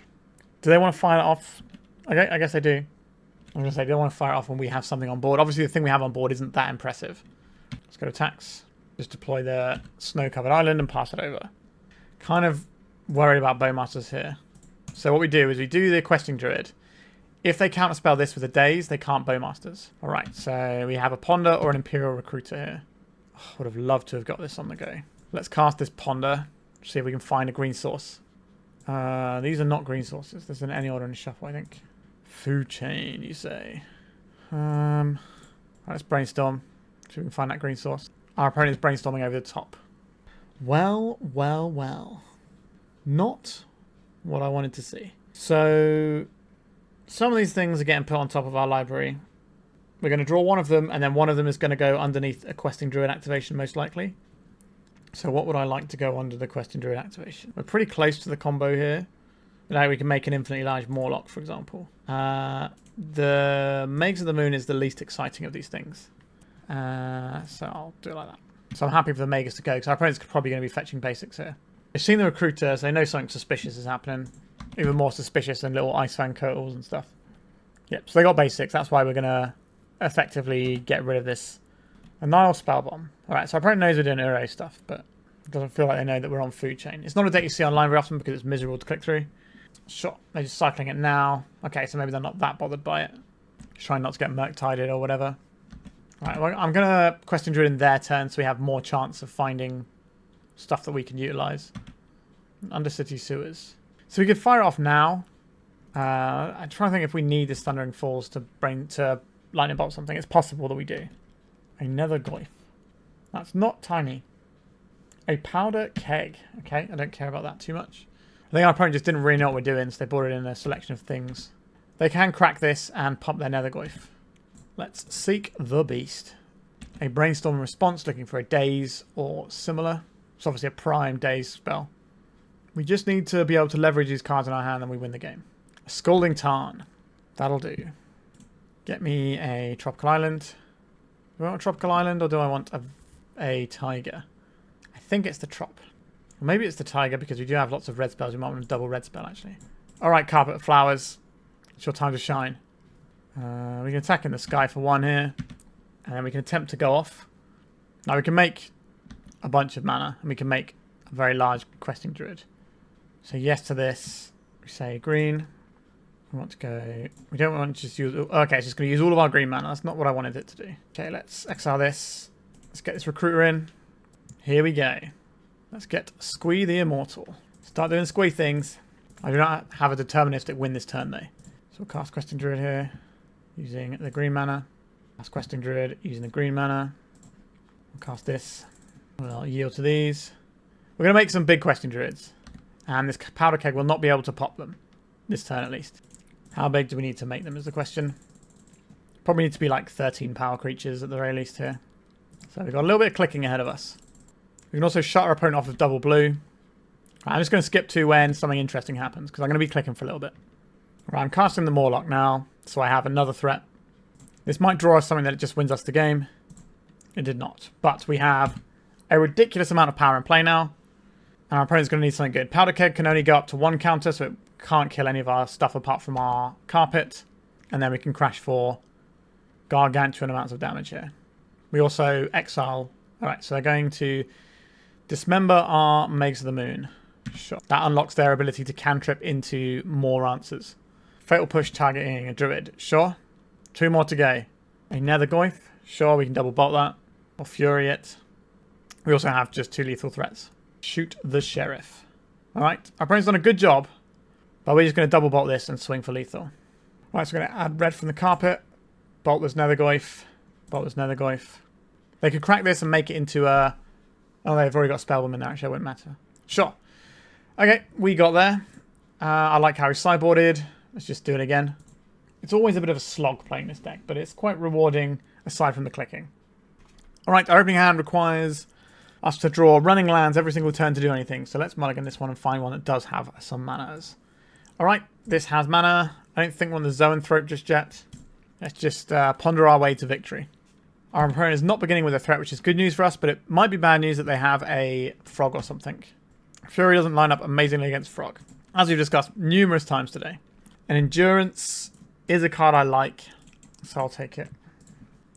Do they want to fire it off? Okay, I guess they do. I'm going to say they don't want to fire it off when we have something on board. Obviously, the thing we have on board isn't that impressive. Let's go to attacks. Just deploy the snow-covered island and pass it over. Kind of worried about Bowmasters here. So what we do is we do the Questing Druid. If they counterspell this with a Daze, they can't Bowmasters. Alright, so we have a Ponder or an Imperial Recruiter here. Oh, would have loved to have got this on the go. Let's cast this Ponder. See if we can find a green source. These are not green sources. There's an any order in the shuffle, I think. Food chain, you say. Right, let's brainstorm. See if we can find that green source. Our opponent is brainstorming over the top. Well, well, well. Not what I wanted to see. So, some of these things are getting put on top of our library. We're going to draw one of them, and then one of them is going to go underneath a Questing Druid activation, most likely. So what would I like to go under the Questing Druid activation? We're pretty close to the combo here. Now we can make an infinitely large Mawloc, for example. The Magus of the Moon is the least exciting of these things. So I'll do it like that. So I'm happy for the Magus to go, because our opponent's probably going to be fetching basics here. They've seen the Recruiter, so they know something suspicious is happening. Even more suspicious than little Ice-Fang Coatls and stuff. Yep, so they got basics. That's why we're going to effectively get rid of this. A Nile Spellbomb. Alright, so our opponent knows we're doing Uro stuff, but it doesn't feel like they know that we're on food chain. It's not a deck you see online very often because it's miserable to click through. Sure, they're just cycling it now. Okay, so maybe they're not that bothered by it. Just trying not to get Murk-tided or whatever. Alright, well, I'm going to Questing Druid in their turn so we have more chance of finding stuff that we can utilise. Undercity Sewers. So we could fire it off now. I'm trying to think if we need this Thundering Falls to lightning bolt something. It's possible that we do. Another Goyf. That's not tiny. A Powder Keg. Okay, I don't care about that too much. I think our opponent just didn't really know what we're doing, so they brought it in a selection of things. They can crack this and pump their Nether Goyf. Let's seek the beast. A Brainstorm response looking for a Daze or similar. It's obviously a prime Daze spell. We just need to be able to leverage these cards in our hand and we win the game. A Scalding Tarn. That'll do. Get me a Tropical Island. Do I want a Tropical Island or do I want a Taiga? I think it's the Trop. Or maybe it's the Taiga because we do have lots of red spells. We might want a double red spell actually. Alright, Carpet of Flowers. It's your time to shine. We can attack in the sky for one here. And then we can attempt to go off. Now we can make a bunch of mana. And we can make a very large Questing Druid. So yes to this. We say green. We want to go... We don't want to just use... Okay, it's just going to use all of our green mana. That's not what I wanted it to do. Okay, let's exile this. Let's get this Recruiter in. Here we go. Let's get Squee the Immortal. Start doing Squee things. I do not have a deterministic win this turn though. So we'll cast Questing Druid here. Using the green mana. Cast Questing Druid using the green mana. We'll cast this. We'll yield to these. We're going to make some big Questing Druids. And this Powder Keg will not be able to pop them. This turn at least. How big do we need to make them is the question. Probably need to be like 13 power creatures at the very least here. So we've got a little bit of clicking ahead of us. We can also shut our opponent off with double blue. Right, I'm just going to skip to when something interesting happens because I'm going to be clicking for a little bit. Right, I'm casting the Mawloc now, so I have another threat. This might draw us something that just wins us the game. It did not. But we have a ridiculous amount of power in play now. And our opponent's going to need something good. Powder Keg can only go up to one counter, so it can't kill any of our stuff apart from our carpet. And then we can crash for gargantuan amounts of damage here. We also exile. Alright, so they're going to dismember our Magus of the Moon. Sure. That unlocks their ability to cantrip into more answers. Fatal Push targeting a Druid. Sure. 2 more to go. A Nether Goyf. Sure, we can double bolt that. Or Fury it. We also have just 2 lethal threats. Shoot the Sheriff. Alright, our opponent's done a good job. But we're just going to double bolt this and swing for lethal. Right, so we're going to add red from the carpet. Bolt this Nether Goyf. Bolt this Nether Goyf. They could crack this and make it into a... Oh, they've already got Spellbomb in there, actually. It wouldn't matter. Sure. Okay, we got there. I like how he sideboarded. Let's just do it again. It's always a bit of a slog playing this deck, but it's quite rewarding aside from the clicking. Alright, our opening hand requires us to draw running lands every single turn to do anything. So let's mulligan this one and find one that does have some manas. Alright, this has mana. I don't think we're on the Zoanthrope just yet. Let's just ponder our way to victory. Our opponent is not beginning with a threat, which is good news for us, but it might be bad news that they have a frog or something. Fury doesn't line up amazingly against frog, as we've discussed numerous times today. And Endurance is a card I like. So I'll take it.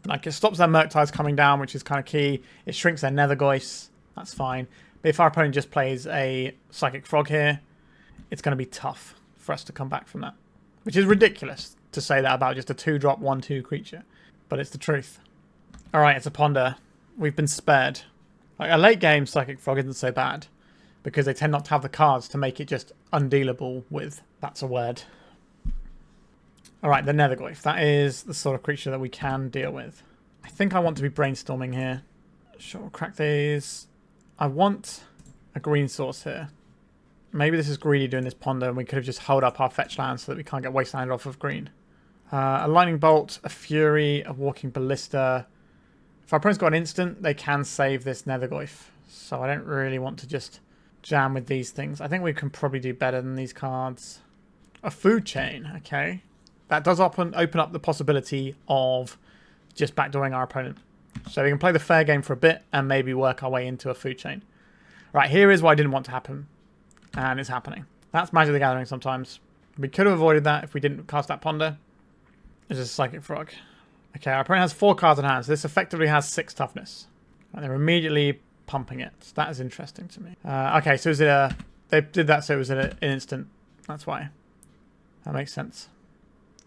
Like, it stops their Murktides coming down, which is kind of key. It shrinks their Nethergoyfs. That's fine. But if our opponent just plays a Psychic Frog here, it's going to be tough for us to come back from that. Which is ridiculous to say that about just a 2-drop 1/2 creature. But it's the truth. Alright, it's a Ponder. We've been spared. Like, a late game Psychic Frog isn't so bad, because they tend not to have the cards to make it just undealable with. That's a word. Alright, the Nethergoyf. That is the sort of creature that we can deal with. I think I want to be brainstorming here. Sure, we'll crack these. I want a green source here. Maybe this is greedy doing this Ponder, and we could have just held up our fetch land so that we can't get wastelanded off of green. A Lightning Bolt, a Fury, a Walking Ballista. If our opponent's got an instant, they can save this Nethergoyf. So I don't really want to just jam with these things. I think we can probably do better than these cards. A Food Chain, okay. That does open up the possibility of just backdooring our opponent. So we can play the fair game for a bit and maybe work our way into a Food Chain. Right, here is what I didn't want to happen. And it's happening. That's Magic the Gathering sometimes. We could have avoided that if we didn't cast that Ponder. It's just a Psychic Frog. Okay, our opponent has 4 cards in hand, so this effectively has 6 toughness. And they're immediately pumping it. So that is interesting to me. Okay, so is it a... They did that so it was an instant. That's why. That makes sense.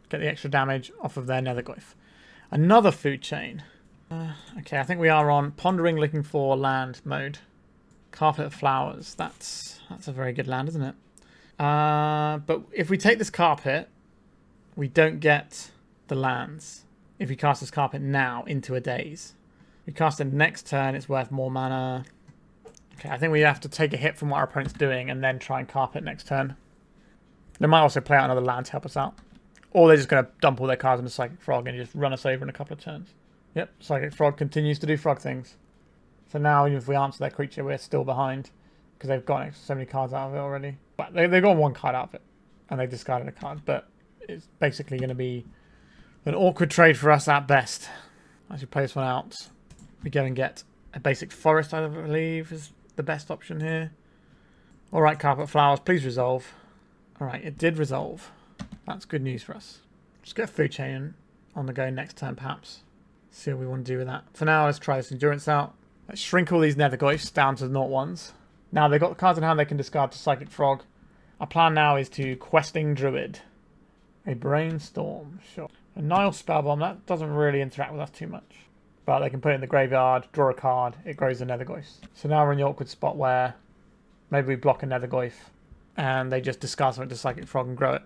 Get the extra damage off of their Nethergoyf. Another Food Chain. Okay, I think we are on Pondering Looking for Land mode. Carpet of Flowers. That's a very good land, isn't it? But if we take this carpet, we don't get the lands. If we cast this carpet now into a daze. If we cast it next turn, it's worth more mana. Okay, I think we have to take a hit from what our opponent's doing and then try and carpet next turn. They might also play out another land to help us out. Or they're just going to dump all their cards into Psychic Frog and just run us over in a couple of turns. Yep, Psychic Frog continues to do frog things. So now, even if we answer their creature, we're still behind. Because they've got so many cards out of it already. But they've got 1 card out of it. And they've discarded a card. But it's basically going to be an awkward trade for us at best. As we play this one out, we go and get a basic forest, I believe, is the best option here. Alright, Carpet Flowers, please resolve. Alright, it did resolve. That's good news for us. Just get a Food Chain on the go next turn, perhaps. See what we want to do with that. For now, let's try this Endurance out. Let's shrink all these Nethergoyfs down to the 0/1s. Now, they've got the cards in hand they can discard to Psychic Frog. Our plan now is to Questing Druid. A Brainstorm, sure. A Nile Spellbomb, that doesn't really interact with us too much. But they can put it in the graveyard, draw a card, it grows the Nethergoyfs. So now we're in the awkward spot where maybe we block a Nethergoyf and they just discard something to Psychic Frog and grow it.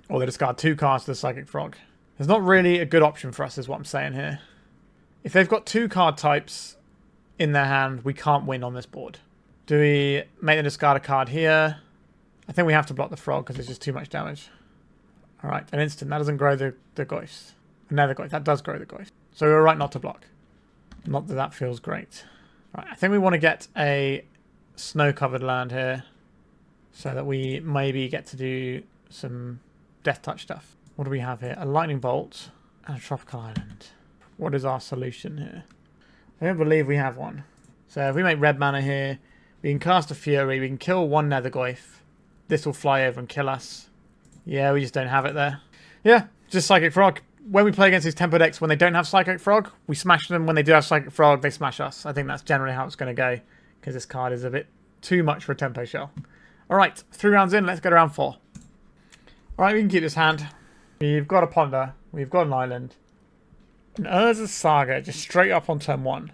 Or they discard 2 cards to the Psychic Frog. There's not really a good option for us is what I'm saying here. If they've got 2 card types in their hand, we can't win on this board. Do we make them discard a card here? I think we have to block the frog because it's just too much damage. Alright, an instant. That doesn't grow the Goyfs. Another Goyf. That does grow the Goyf. So we're right not to block. Not that that feels great. Right, I think we want to get a snow-covered land here so that we maybe get to do some Death Touch stuff. What do we have here? A Lightning Bolt and a Tropical Island. What is our solution here? I don't believe we have one. So if we make red mana here, we can cast a Fury, we can kill 1 Nethergoyf. This will fly over and kill us. Yeah, we just don't have it there. Yeah, just Psychic Frog. When we play against these tempo decks, when they don't have Psychic Frog, we smash them. When they do have Psychic Frog, they smash us. I think that's generally how it's going to go, because this card is a bit too much for a tempo shell. Alright, 3 rounds in, let's go to round 4. Alright, we can keep this hand. We've got a Ponder, we've got an Island. An Urza's Saga, just straight up on turn 1.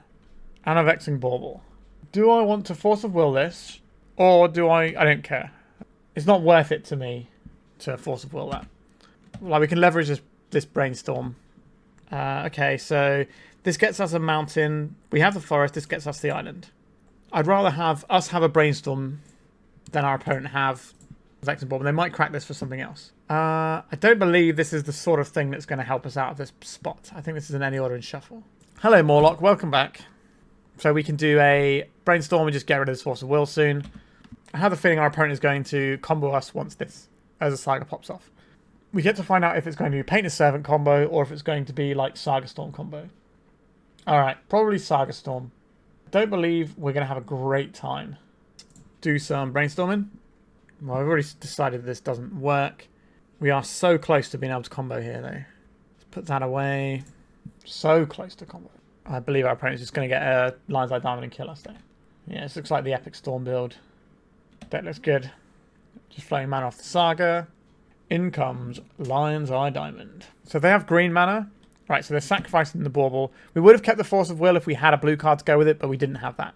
And a Vexing Bauble. Do I want to Force of Will this? Or do I don't care. It's not worth it to me to Force of Will that. Like, we can leverage this Brainstorm. Okay, so this gets us a mountain. We have the forest, this gets us the island. I'd rather have us have a Brainstorm than our opponent have Vexing Bauble. They might crack this for something else. I don't believe this is the sort of thing that's going to help us out of this spot. I think this is an any order and shuffle. Hello, Mawloc. Welcome back. So we can do a Brainstorm and just get rid of this Force of Will soon. I have the feeling our opponent is going to combo us once this as a Saga pops off. We get to find out if it's going to be Painter's Servant combo or if it's going to be like Saga Storm combo. Alright, probably Saga Storm. Don't believe we're going to have a great time. Do some brainstorming. Well, I've already decided this doesn't work. We are so close to being able to combo here though. It's Put that away. So close to combo. I believe our opponent's just going to get a Lion's Eye Diamond and kill us though. Yeah, this looks like the Epic Storm build. That looks good. Just floating mana off the Saga. In comes Lion's Eye Diamond. So they have green mana. Right, so they're sacrificing the bauble. We would have kept the Force of Will if we had a blue card to go with it, but we didn't have that.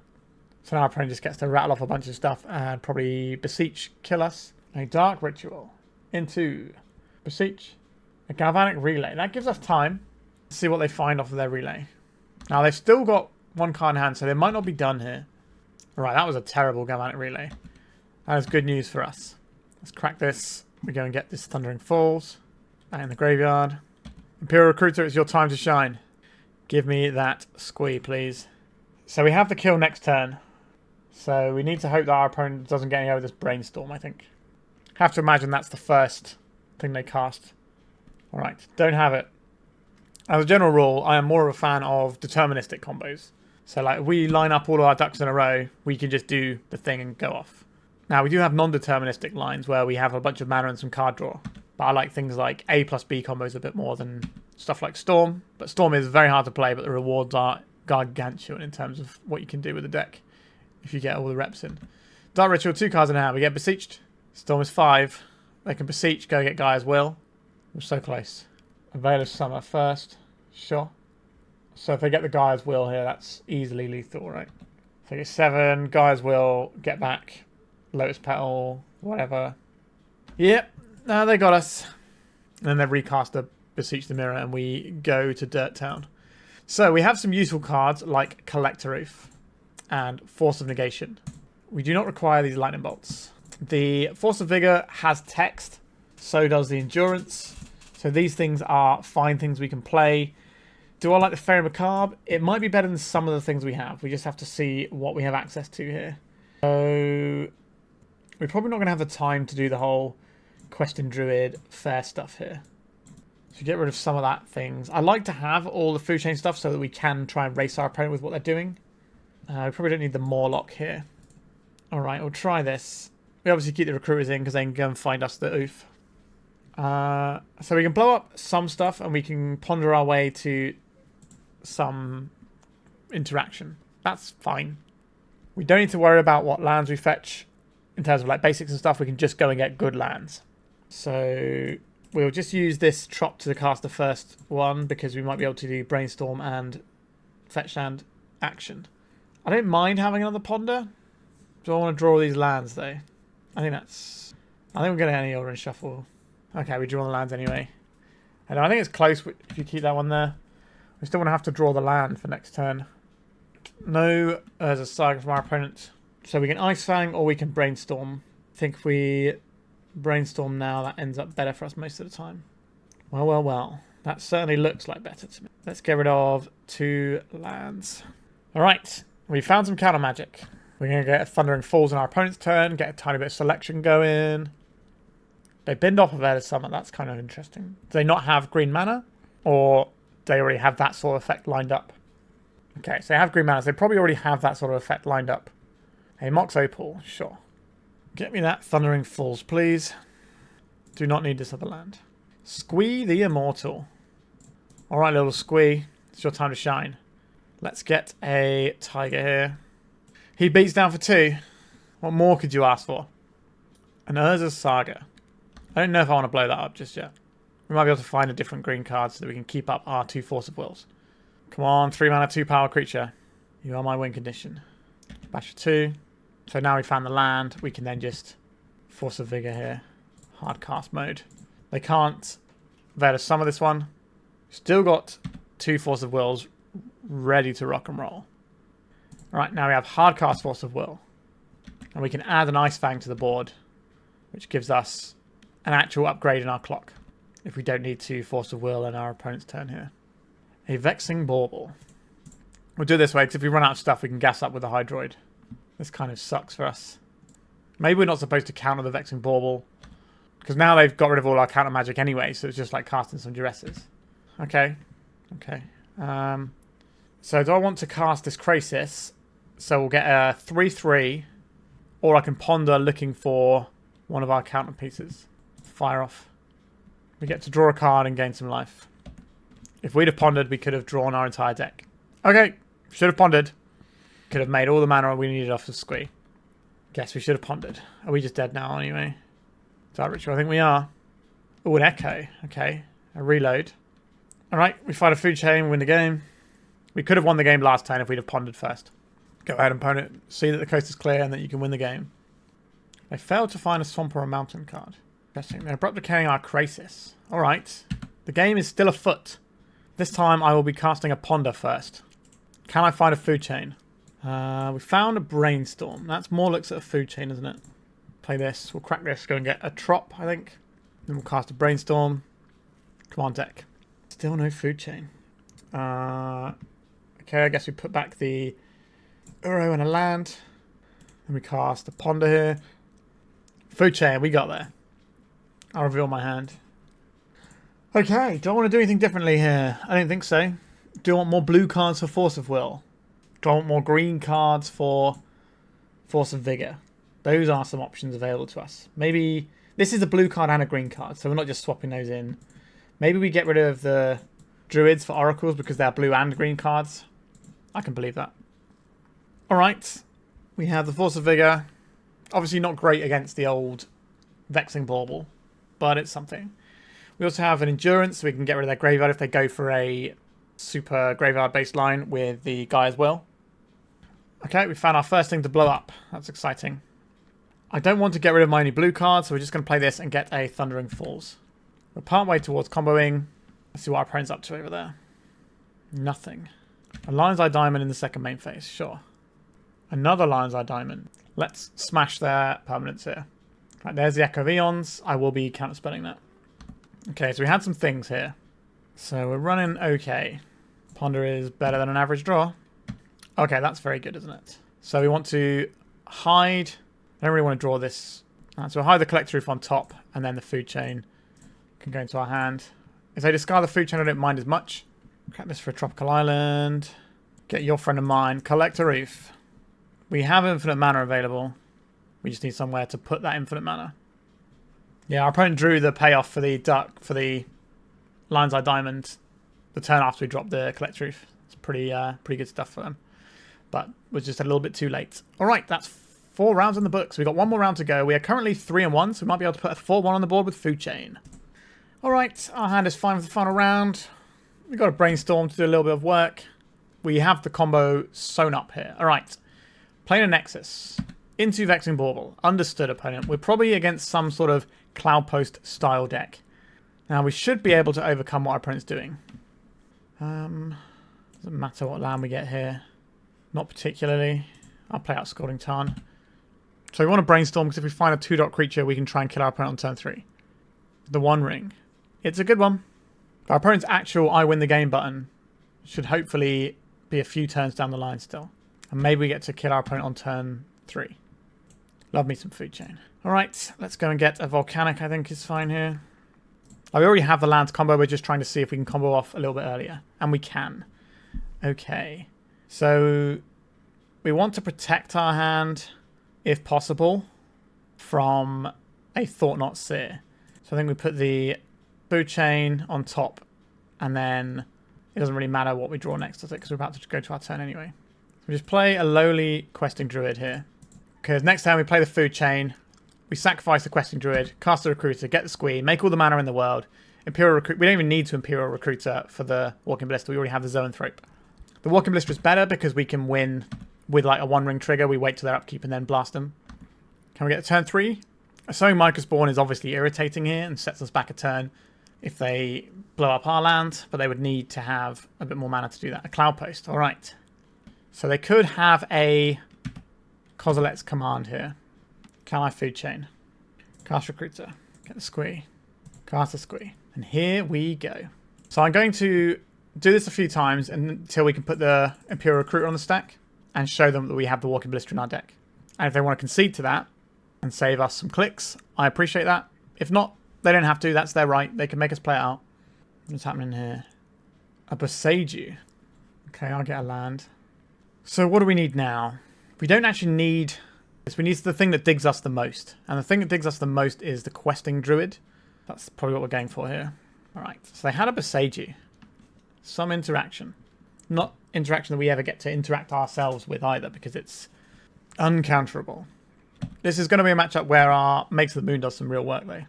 So now our opponent just gets to rattle off a bunch of stuff and probably Beseech, kill us. A Dark Ritual into Beseech. A Galvanic Relay. That gives us time to see what they find off of their relay. Now they've still got one card in hand, so they might not be done here. Alright, that was a terrible Galvanic Relay. That is good news for us. Let's crack this. We go and get this Thundering Falls. Back in the graveyard. Imperial Recruiter, it's your time to shine. Give me that Squee, please. So we have the kill next turn. So we need to hope that our opponent doesn't get any over this Brainstorm, I think. Have to imagine that's the first thing they cast. Alright, don't have it. As a general rule, I am more of a fan of deterministic combos. So like, if we line up all of our ducks in a row, we can just do the thing and go off. Now, we do have non-deterministic lines where we have a bunch of mana and some card draw. But I like things like A plus B combos a bit more than stuff like Storm. But Storm is very hard to play, but the rewards are gargantuan in terms of what you can do with the deck if you get all the reps in. Dark Ritual, 2 cards in hand. We get Beseeched. Storm is 5. They can Beseech, go get Gaia's Will. We're so close. Veil of Summer first. Sure. So if they get the Gaia's Will here, that's easily lethal, right? So they get 7. Gaia's Will, get back. Lotus Petal, whatever. Yep. No, they got us. And then they recast the Beseech the Mirror and we go to Dirt Town. So we have some useful cards like Collector Ouphe and Force of Negation. We do not require these lightning bolts. The Force of Vigor has text, so does the Endurance. So these things are fine things we can play. Do I like the Faerie Macabre? It might be better than some of the things we have. We just have to see what we have access to here. So we're probably not going to have the time to do the whole Questing Druid fair stuff here. So get rid of some of that things. I like to have all the food chain stuff so that we can try and race our opponent with what they're doing. We probably don't need the Mawloc here. Alright, we'll try this. We obviously keep the recruiters in because they can go and find us the Ouphe. So we can blow up some stuff and we can ponder our way to some interaction. That's fine. We don't need to worry about what lands we fetch in terms of like basics and stuff. We can just go and get good lands. So we'll just use this Trop to cast the first one because we might be able to do Brainstorm and fetch land action. I don't mind having another ponder. Do I want to draw these lands though? I think we're getting any Orange Shuffle. Okay, we draw the lands anyway. And I think it's close if you keep that one there. We still want to have to draw the land for next turn. No, there's a Saga from our opponent. So we can Ice-Fang or we can Brainstorm. I think if we Brainstorm now, that ends up better for us most of the time. Well, well, well. That certainly looks like better to me. Let's get rid of 2 lands. Alright, we found some counter magic. We're going to get a Thundering Falls on our opponent's turn, get a tiny bit of selection going. They binned off of Veil of Summer. That's kind of interesting. Do they not have green mana? Or do they already have that sort of effect lined up? Okay, so they have green mana. So they probably already have that sort of effect lined up. Hey, Mox Opal. Sure. Get me that Thundering Falls, please. Do not need this other land. Squee the Immortal. Alright, little Squee. It's your time to shine. Let's get a Taiga here. He beats down for 2. What more could you ask for? An Urza's Saga. I don't know if I want to blow that up just yet. We might be able to find a different green card so that we can keep up our 2 Force of Wills. Come on, 3 mana, 2 power creature. You are my win condition. Bash for 2. So now we found the land. We can then just Force of Vigor here. Hard cast mode. They can't Veil of Summer this one. Still got 2 Force of Wills ready to rock and roll. Alright, now we have hard cast Force of Will. And we can add an Ice-Fang to the board, which gives us an actual upgrade in our clock if we don't need to Force of Will in our opponent's turn here. A Vexing Bauble. We'll do it this way because if we run out of stuff we can gas up with the Hydroid. This kind of sucks for us. Maybe we're not supposed to counter the Vexing Bauble because now they've got rid of all our counter magic anyway, so it's just like casting some duresses. Okay. Okay. So do I want to cast this Krasis? So we'll get a 3/3, or I can ponder looking for one of our counter pieces. Fire off. We get to draw a card and gain some life. If we'd have pondered, we could have drawn our entire deck. Okay, should have pondered. Could have made all the mana we needed off of Squee. Guess we should have pondered. Are we just dead now anyway? Dark Ritual, I think we are. Oh, an Echo. Okay, a reload. Alright, we fight a food chain, win the game. We could have won the game last turn if we'd have pondered first. Go ahead, opponent. See that the coast is clear and that you can win the game. They failed to find a swamp or a mountain card. Interesting. They're abrupt decaying our Krasis. Alright. The game is still afoot. This time I will be casting a ponder first. Can I find a food chain? We found a Brainstorm. That's more looks at a food chain, isn't it? Play this. We'll crack this. Go and get a Trop, I think. Then we'll cast a Brainstorm. Come on, deck. Still no food chain. Okay, I guess we put back the Uro and a land. Then we cast a ponder here. Food chain, we got there. I'll reveal my hand. Okay, do I want to do anything differently here? I don't think so. Do I want more blue cards for Force of Will? Do I want more green cards for Force of Vigor? Those are some options available to us. Maybe this is a blue card and a green card, so we're not just swapping those in. Maybe we get rid of the Druids for Oracles because they're blue and green cards. I can believe that. Alright, we have the Force of Vigor. Obviously not great against the old Vexing Bauble, but it's something. We also have an Endurance, so we can get rid of their graveyard if they go for a super graveyard baseline with the Gaia's Will. Okay, we found our first thing to blow up. That's exciting. I don't want to get rid of my only blue card, so we're just going to play this and get a Thundering Falls. We're part way towards comboing. Let's see what our opponent's up to over there. Nothing. A Lion's Eye Diamond in the second main phase, sure. Another Lion's Eye Diamond. Let's smash their permanents here. Right, there's the Echo of Eons. I will be counterspelling that. Okay, so we had some things here. So we're running okay. Ponder is better than an average draw. Okay, that's very good, isn't it? So we want to hide. I don't really want to draw this. Right, so we'll hide the Collector Ouphe on top, and then the food chain can go into our hand. If they discard the food chain, I don't mind as much. Crack this for a tropical island. Get your friend of mine, Collector Ouphe. We have infinite mana available. We just need somewhere to put that infinite mana. Yeah, our opponent drew the payoff for the duck, for the Lion's Eye Diamond, the turn after we dropped the Collector Ouphe. It's pretty good stuff for them. But was just a little bit too late. Alright, that's 4 rounds in the books. We've got 1 more round to go. We are currently 3-1, so we might be able to put a 4-1 on the board with Food Chain. Alright, our hand is fine for the final round. We've got a Brainstorm to do a little bit of work. We have the combo sewn up here. Alright, playing a Nexus. Into Vexing Bauble. Understood, opponent. We're probably against some sort of Cloudpost style deck. Now, we should be able to overcome what our opponent's doing. Doesn't matter what land we get here. Not particularly. I'll play out Scalding Tarn. So we want to Brainstorm because if we find a 2-dot creature, we can try and kill our opponent on turn 3. The One Ring. It's a good one. Our opponent's actual I win the game button should hopefully be a few turns down the line still. And maybe we get to kill our opponent on turn 3. Love me some Food Chain. Alright, let's go and get a Volcanic, I think is fine here. Oh, we already have the lands combo. We're just trying to see if we can combo off a little bit earlier. And we can. Okay. So we want to protect our hand, if possible, from a Thought-Knot Seer. So I think we put the Food Chain on top. And then it doesn't really matter what we draw next, does it? Because we're about to go to our turn anyway. So we just play a lowly Questing Druid here. Because next time we play the Food Chain, we sacrifice the Questing Druid, cast the Recruiter, get the Squee, make all the mana in the world. Imperial Recruiter. We don't even need to Imperial Recruiter for the Walking Ballista. We already have the Zoanthrope. The Walking Ballista is better because we can win with like a 1-ring trigger. We wait till their upkeep and then blast them. Can we get to turn 3? Assuming Magus Spawn is obviously irritating here and sets us back a turn if they blow up our land, but they would need to have a bit more mana to do that. A Cloudpost. All right. So they could have a Kozilek's Command here. Can I Food Chain? Cast Recruiter. Get the Squee. Cast the Squee. And here we go. So I'm going to do this a few times until we can put the Imperial Recruiter on the stack and show them that we have the Walking Ballista in our deck. And if they want to concede to that and save us some clicks, I appreciate that. If not, they don't have to. That's their right. They can make us play it out. What's happening here? A Boseiju. Okay, I'll get a land. So what do we need now? We don't actually need this. We need the thing that digs us the most. And the thing that digs us the most is the Questing Druid. That's probably what we're going for here. Alright, so they had a Boseiju. Some interaction. Not interaction that we ever get to interact ourselves with either, because it's uncounterable. This is going to be a matchup where our Makes of the Moon does some real work, though.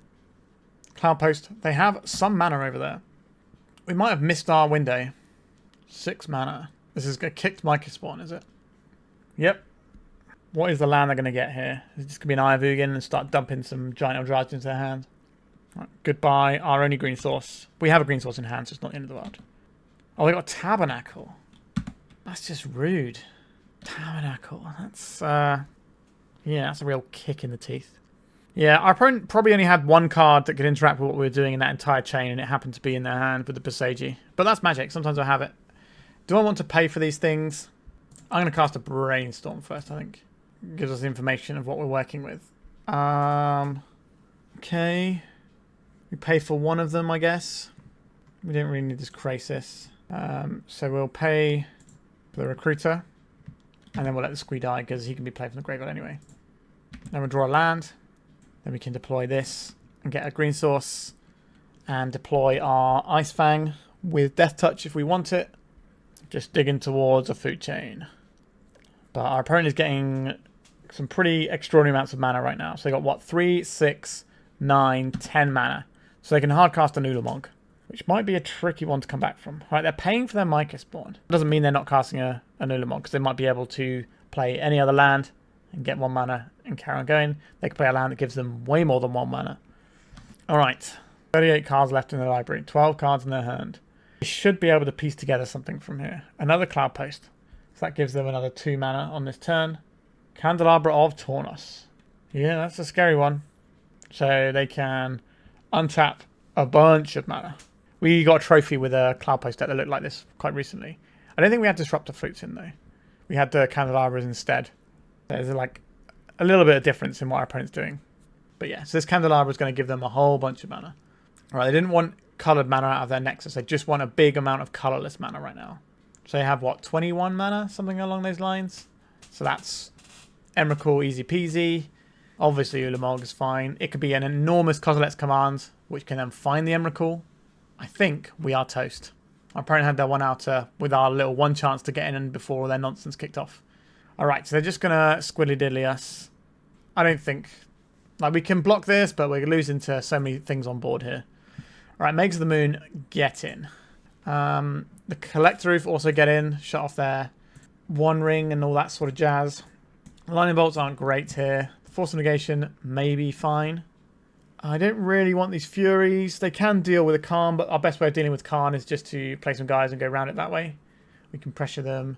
Cloudpost. They have some mana over there. We might have missed our window. 6 mana. This is a kicked Mica spawn, is it? Yep. What is the land they're going to get here? Is it just going to be an Eye and start dumping some giant Eldrazi into their hand? Right, goodbye, our only green source. We have a green source in hand, so it's not the end of the world. Oh, they got Tabernacle. That's just rude. Tabernacle. That's, yeah, that's a real kick in the teeth. Yeah, our opponent probably only had one card that could interact with what we were doing in that entire chain, and it happened to be in their hand with the Passagie. But that's Magic. Sometimes I have it. Do I want to pay for these things? I'm going to cast a Brainstorm first, I think. Gives us information of what we're working with. Okay. We pay for one of them, I guess. We don't really need this Krasis. So we'll pay for the Recruiter. And then we'll let the Squee die, because he can be played from the graveyard anyway. Then we'll draw a land. Then we can deploy this and get a green source. And deploy our Ice-Fang with Death Touch if we want it. Just digging towards a food chain. But our opponent is getting some pretty extraordinary amounts of mana right now. So they got, what, 3, 6, 9, 10 mana. So they can hardcast an Ulamog, which might be a tricky one to come back from. Right, they're paying for their Mica spawn. Doesn't mean they're not casting an Ulamog, because they might be able to play any other land and get 1 mana and carry on going. They can play a land that gives them way more than 1 mana. Alright, 38 cards left in their library, 12 cards in their hand. They should be able to piece together something from here. Another Cloudpost. So that gives them another 2 mana on this turn. Candelabra of Taunos. Yeah, that's a scary one. So they can untap a bunch of mana. We got a trophy with a Cloudpost deck that looked like this quite recently. I don't think we had Disruptor Flutes in, though. We had the Candelabras instead. There's like a little bit of difference in what our opponent's doing. But yeah, so this Candelabra is going to give them a whole bunch of mana. All right, they didn't want coloured mana out of their Nexus. They just want a big amount of colourless mana right now. So they have, what, 21 mana? Something along those lines? So that's Emrakul, easy peasy. Obviously, Ulamog is fine. It could be an enormous Kozilek's command, which can then find the Emrakul. I think we are toast. Our opponent had their 1 outer with our little 1 chance to get in before all their nonsense kicked off. Alright, so they're just going to squiddly diddly us. I don't think... Like, we can block this, but we're losing to so many things on board here. Alright, Makes of the Moon, get in. The Collector Ouphe also get in. Shut off their 1 ring and all that sort of jazz. Lightning Bolts aren't great here. Force of Negation may be fine. I don't really want these Furies. They can deal with a Karn, but our best way of dealing with Karn is just to play some guys and go around it that way. We can pressure them.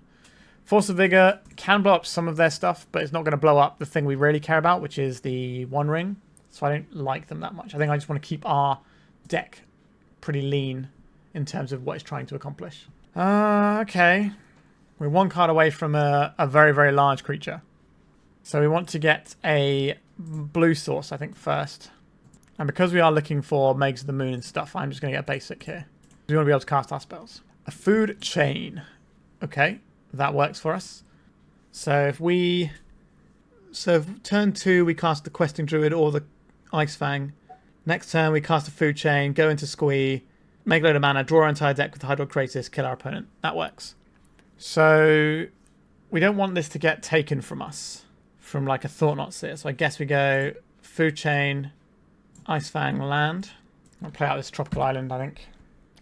Force of Vigor can blow up some of their stuff, but it's not going to blow up the thing we really care about, which is the 1 ring. So I don't like them that much. I think I just want to keep our deck pretty lean in terms of what it's trying to accomplish. Okay. We're 1 card away from a very, very large creature. So we want to get a blue source, I think, first. And because we are looking for Makes of the Moon and stuff, I'm just going to get a basic here. We want to be able to cast our spells. A food chain. Okay, that works for us. So if we... So if turn 2, we cast the Questing Druid or the Ice-Fang. Next turn, we cast a food chain, go into Squee, make a load of mana, draw our entire deck with Hydroid Krasis, kill our opponent. That works. So we don't want this to get taken from us. From like a Thought-Knot Seer. So I guess we go food chain, Ice-Fang, land. I'll play out this tropical island, I think.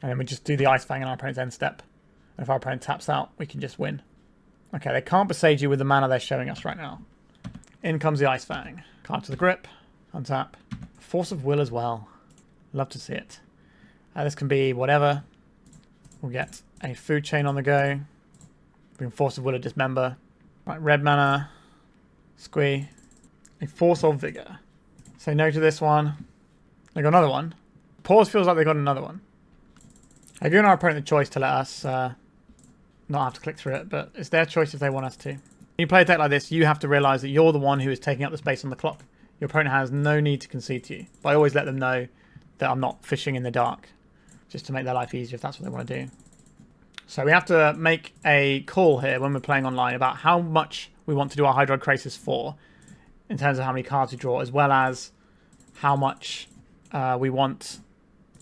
And then we just do the Ice-Fang in our opponent's end step. And if our opponent taps out, we can just win. Okay, they can't Passagie you with the mana they're showing us right now. In comes the Ice-Fang. Card to the grip. Untap. Force of Will as well. Love to see it. This can be whatever. We'll get a food chain on the go. We can Force of Will a Dismember. Right, red mana. Squee. A Force of Vigor. Say no to this one. They got another one. Pause feels like they got another one. I've given our opponent the choice to let us not have to click through it, but it's their choice if they want us to. When you play a deck like this, you have to realise that you're the one who is taking up the space on the clock. Your opponent has no need to concede to you. But I always let them know that I'm not fishing in the dark, just to make their life easier if that's what they want to do. So we have to make a call here when we're playing online about how much we want to do our Hydroid Krasis for, in terms of how many cards we draw, as well as how much we want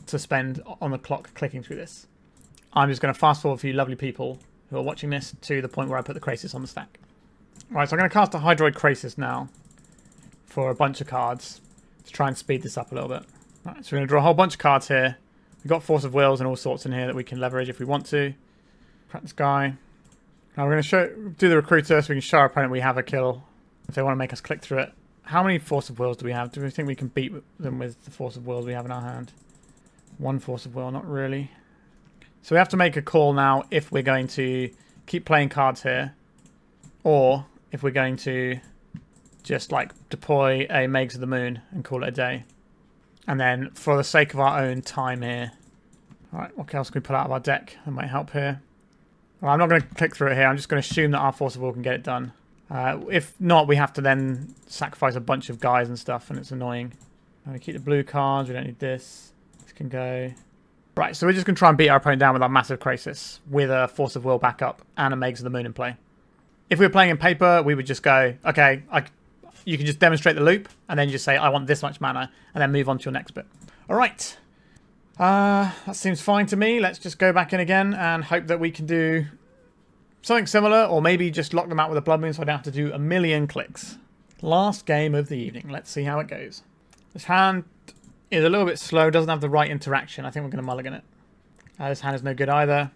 to spend on the clock clicking through this. I'm just going to fast forward for you lovely people who are watching this to the point where I put the Krasis on the stack. Right, so I'm going to cast a Hydroid Krasis now for a bunch of cards to try and speed this up a little bit. Right, so we're going to draw a whole bunch of cards here. We've got Force of Wills and all sorts in here that we can leverage if we want to. Crack this guy. Now we're going to do the Recruiter so we can show our opponent we have a kill if they want to make us click through it. How many Force of Wills do we have? Do we think we can beat them with the Force of Wills we have in our hand? One Force of Will, not really. So we have to make a call now if we're going to keep playing cards here, or if we're going to just like deploy a Magus of the Moon and call it a day. And then for the sake of our own time here, alright, what else can we pull out of our deck that might help here? Well, I'm not going to click through it here, I'm just going to assume that our Force of Will can get it done. If not, we have to then sacrifice a bunch of guys and stuff, and it's annoying. We keep the blue cards, we don't need this. This can go. Right, so we're just going to try and beat our opponent down with our massive Krasis, with a Force of Will backup and a Magus of the Moon in play. If we were playing in paper, we would just go, okay, you can just demonstrate the loop, and then just say, I want this much mana, and then move on to your next bit. Alright. That seems fine to me. Let's just go back in again and hope that we can do something similar, or maybe just lock them out with a Blood Moon so I don't have to do a million clicks. Last game of the evening. Let's see how it goes. This hand is a little bit slow, doesn't have the right interaction. I think we're going to mulligan it. This hand is no good either.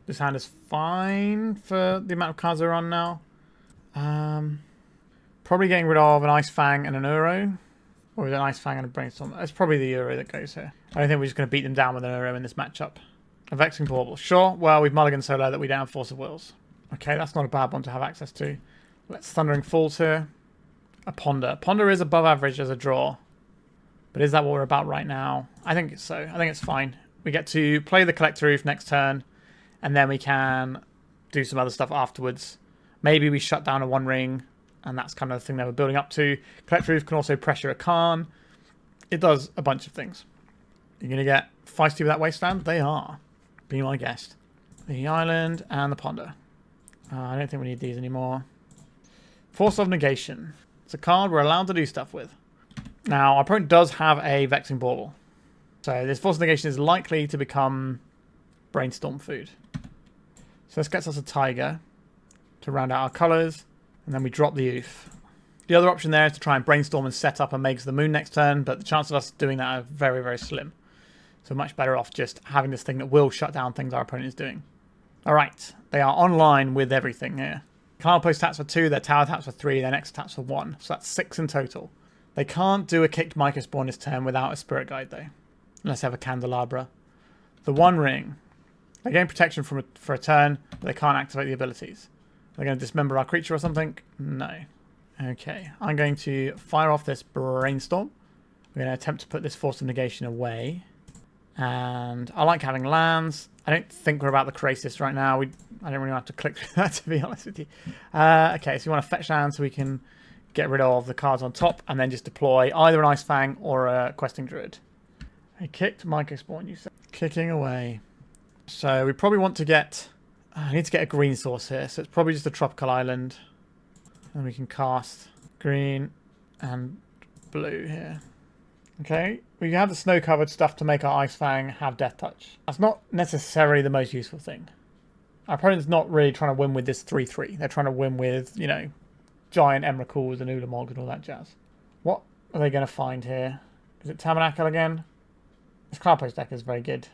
This hand is fine for the amount of cards that are on now. Probably getting rid of an Ice-Fang and an Uro. Or is it an Ice-Fang and a Brainstorm? It's probably the Uro that goes here. I don't think we're just going to beat them down with an Uro in this matchup. A Vexing Bauble. Sure, well, we've mulliganed so low that we don't have Force of Wills. Okay, that's not a bad one to have access to. Let's Thundering Falls here. A Ponder. Ponder is above average as a draw. But is that what we're about right now? I think so. I think it's fine. We get to play the Collector Ouphe next turn, and then we can do some other stuff afterwards. Maybe we shut down a One Ring, and that's kind of the thing that we're building up to. Collector Ouphe can also pressure a Karn. It does a bunch of things. You're going to get feisty with that Wasteland? They are. Be my guest. The Island and the Ponder. I don't think we need these anymore. Force of Negation. It's a card we're allowed to do stuff with. Now, our opponent does have a Vexing Bauble. So this Force of Negation is likely to become Brainstorm food. So this gets us a Taiga to round out our colours. And then we drop the Ouphe. The other option there is to try and Brainstorm and set up a Magus of the Moon next turn. But the chances of us doing that are very, very slim. So much better off just having this thing that will shut down things our opponent is doing. Alright, they are online with everything here. Card post taps for 2, their tower taps for 3, their next taps for 1. So that's 6 in total. They can't do a kicked Microspawn this turn without a Spirit Guide though. Unless they have a Candelabra. The One Ring. They gain protection for a turn, but they can't activate the abilities. They're going to dismember our creature or something? No. Okay, I'm going to fire off this Brainstorm. We're going to attempt to put this Force of Negation away. And I like having lands. I don't think we're about the Krasis right now. I don't really have to click through that, to be honest with you. Okay, so you want to fetch land so we can get rid of the cards on top and then just deploy either an Ice-Fang or a Questing Druid. I kicked Microspawn, you said. Kicking away. So we probably want to get... I need to get a green source here, so it's probably just a tropical island. And we can cast green and blue here. Okay, we have the snow-covered stuff to make our Ice-Fang have Death Touch. That's not necessarily the most useful thing. Our opponent's not really trying to win with this 3-3. They're trying to win with, you know, giant Emrakuls and Ulamog and all that jazz. What are they going to find here? Is it Tabernacle again? This Cloudpost deck is very good.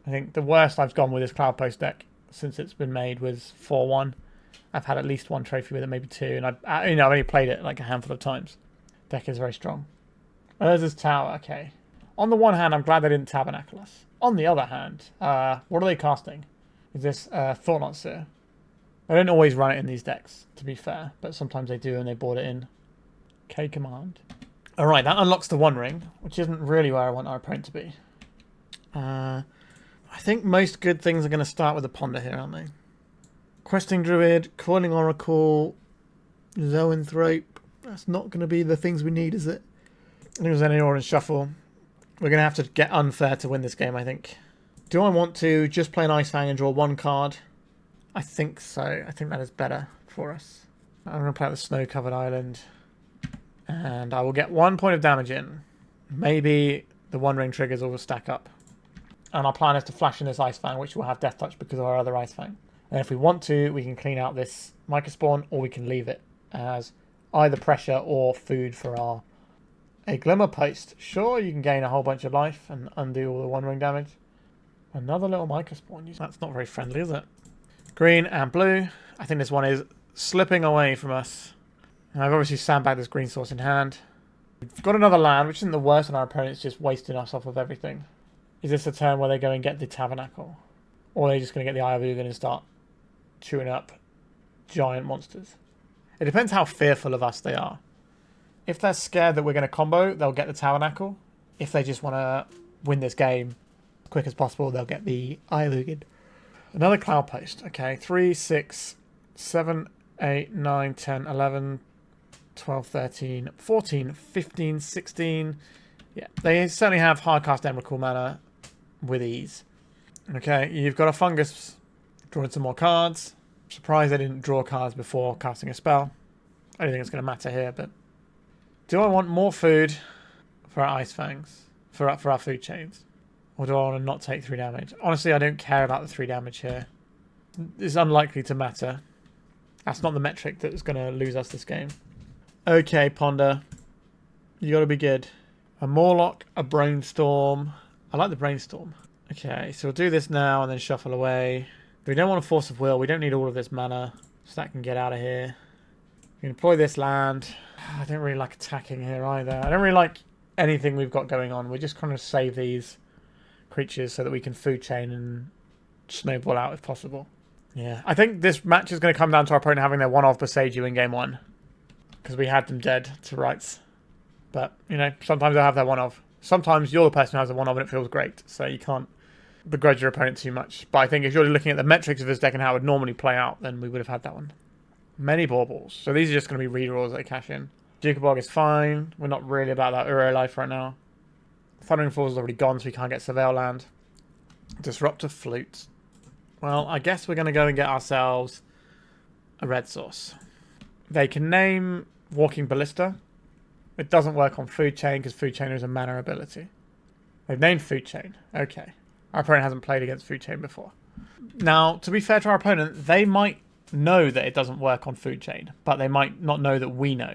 I think the worst I've gone with this Cloudpost deck since it's been made was 4-1. I've had at least one trophy with it, maybe 2, and I've only played it like a handful of times. Deck is very strong. Oh, there's this tower, okay. On the one hand, I'm glad they didn't Tabernacle us. On the other hand, what are they casting? Is this Thought-Knot Seer? I don't always run it in these decks, to be fair, but sometimes they do and they board it in. K command. Alright, that unlocks the One Ring, which isn't really where I want our opponent to be. I think most good things are going to start with a Ponder here, aren't they? Questing Druid, Coiling Oracle, Zoanthrope. That's not going to be the things we need, is it? I think there's any orange shuffle. We're going to have to get unfair to win this game, I think. Do I want to just play an Ice-Fang and draw one card? I think so. I think that is better for us. I'm going to play out the snow-covered island. And I will get 1 point of damage in. Maybe the One Ring triggers will stack up. And our plan is to flash in this Ice-Fang, which will have Death Touch because of our other Ice-Fang. And if we want to, we can clean out this Microspawn, or we can leave it as either pressure or food for a Glimmer Post. Sure, you can gain a whole bunch of life and undo all the One Ring damage. Another little Microspawn. That's not very friendly, is it? Green and blue. I think this one is slipping away from us. And I've obviously sandbagged this green source in hand. We've got another land, which isn't the worst, and our opponent's just wasting us off of everything. Is this a turn where they go and get the Tabernacle? Or are they just going to get the Eye of Ugin and start chewing up giant monsters? It depends how fearful of us they are. If they're scared that we're going to combo, they'll get the Tabernacle. If they just want to win this game as quick as possible, they'll get the Eye of Ugin. Another Cloud Post. Okay, 3, 6, 7, 8, 9, 10, 11, 12, 13, 14, 15, 16. Yeah, they certainly have Hardcast Emrakul mana with ease. Okay, you've got a Fungus. Drawing some more cards. Surprised they didn't draw cards before casting a spell. I don't think it's going to matter here, but... Do I want more food for our Ice-Fangs? For our food chains? Or do I want to not take 3 damage? Honestly, I don't care about the 3 damage here. It's unlikely to matter. That's not the metric that's going to lose us this game. Okay, Ponder. You got to be good. A Mawloc, a Brainstorm. I like the Brainstorm. Okay, so we'll do this now and then shuffle away. We don't want a Force of Will. We don't need all of this mana, so that can get out of here. We can employ this land. I don't really like attacking here either. I don't really like anything we've got going on. We're just trying to save these creatures so that we can food chain and snowball out if possible. Yeah, I think this match is going to come down to our opponent having their one-off Boseiju in game 1. Because we had them dead to rights. But, you know, sometimes they'll have their one-off. Sometimes you're the person who has a one-off and it feels great. So you can't begrudge your opponent too much. But I think if you're looking at the metrics of this deck and how it would normally play out, then we would have had that one. Many baubles. So these are just going to be redraws that they cash in. Jukabog is fine. We're not really about that Uro life right now. Thundering Falls is already gone, so we can't get Surveil land. Disruptor Flute. Well, I guess we're going to go and get ourselves a red source. They can name Walking Ballista. It doesn't work on Food Chain because Food Chain is a mana ability. They've named Food Chain. Okay. Our opponent hasn't played against Food Chain before. Now, to be fair to our opponent, they might know that it doesn't work on Food Chain, but they might not know that we know.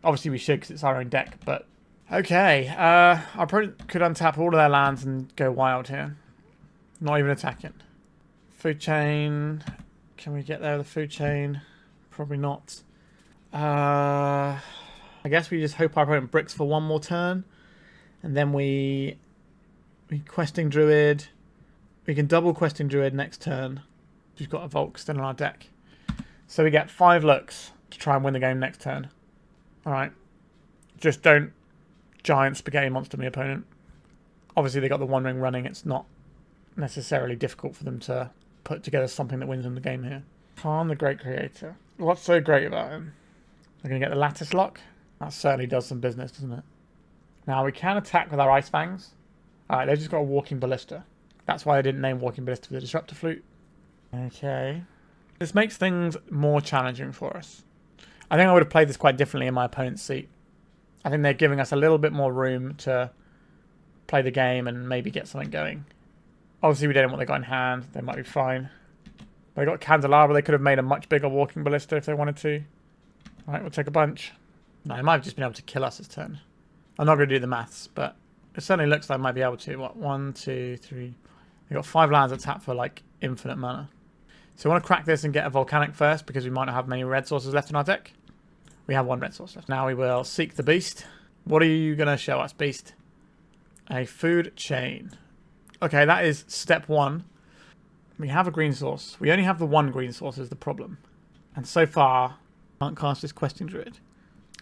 Obviously we should because it's our own deck, but... Okay, our opponent could untap all of their lands and go wild here. Not even attacking. Food Chain... Can we get there with the Food Chain? Probably not. I guess we just hope our opponent bricks for one more turn. And then we Questing Druid. We can double Questing Druid next turn. We've got a Volk still in our deck. So we get 5 looks to try and win the game next turn. Alright. Just don't giant spaghetti monster me opponent. Obviously they got the One Ring running. It's not necessarily difficult for them to put together something that wins them the game here. Tarn the Great Creator. What's so great about him? They're going to get the Lattice Lock. That certainly does some business, doesn't it? Now we can attack with our Ice-Fangs. Alright, they've just got a Walking Ballista. That's why I didn't name Walking Ballista for the Disruptor Flute. Okay. This makes things more challenging for us. I think I would have played this quite differently in my opponent's seat. I think they're giving us a little bit more room to play the game and maybe get something going. Obviously we don't know what they got in hand. They might be fine. They got Candelabra. They could have made a much bigger Walking Ballista if they wanted to. Alright, we'll take a bunch. No, they might have just been able to kill us this turn. I'm not going to do the maths, but it certainly looks like I might be able to. What? 1, 2, 3... They've got 5 lands that tap for, like, infinite mana. So we want to crack this and get a Volcanic first because we might not have many red sources left in our deck. We have 1 red source left. Now we will seek the Beast. What are you going to show us, Beast? A Food Chain. Okay, that is step 1. We have a green source. We only have the 1 green source is the problem. And so far, can't cast this Questing Druid.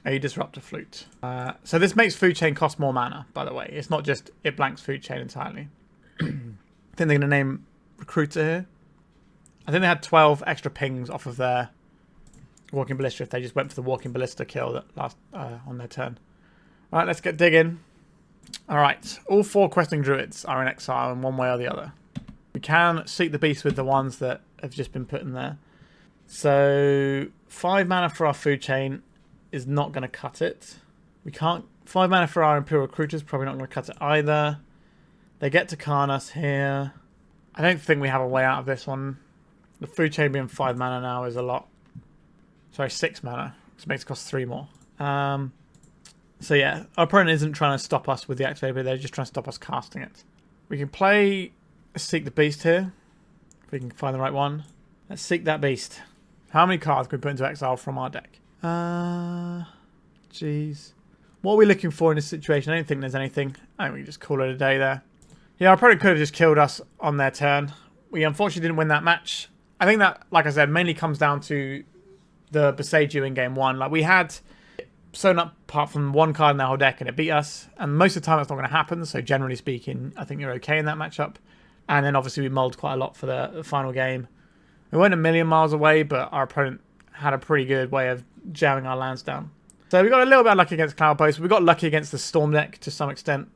A Disruptor Flute. So this makes Food Chain cost more mana, by the way. It's not just it blanks Food Chain entirely. I think they're going to name Recruiter here. I think they had 12 extra pings off of their Walking Ballista if they just went for the Walking Ballista kill that last on their turn. Alright, let's get digging. Alright, all 4 Questing Druids are in exile in one way or the other. We can seek the Beast with the ones that have just been put in there. So 5 mana for our Food Chain is not going to cut it. We can't... 5 mana for our Imperial Recruiter is probably not going to cut it either. They get to Karn us here. I don't think we have a way out of this one. The food chain being 5 mana now is a lot. Sorry, 6 mana. Which makes it cost 3 more. So yeah, our opponent isn't trying to stop us with the activator, they're just trying to stop us casting it. We can play Seek the Beast here. If we can find the right one. Let's Seek that Beast. How many cards can we put into exile from our deck? Jeez. What are we looking for in this situation? I don't think there's anything. I think we can just call it a day there. Yeah, our opponent could have just killed us on their turn. We unfortunately didn't win that match. I think that, like I said, mainly comes down to the Boseiju in game 1. Like, we had sewn up apart from one card in their whole deck and it beat us. And most of the time that's not going to happen. So generally speaking, I think you're okay in that matchup. And then obviously we mulled quite a lot for the final game. We weren't a million miles away, but our opponent had a pretty good way of jamming our lands down. So we got a little bit lucky against Cloudpost. We got lucky against the Storm deck to some extent.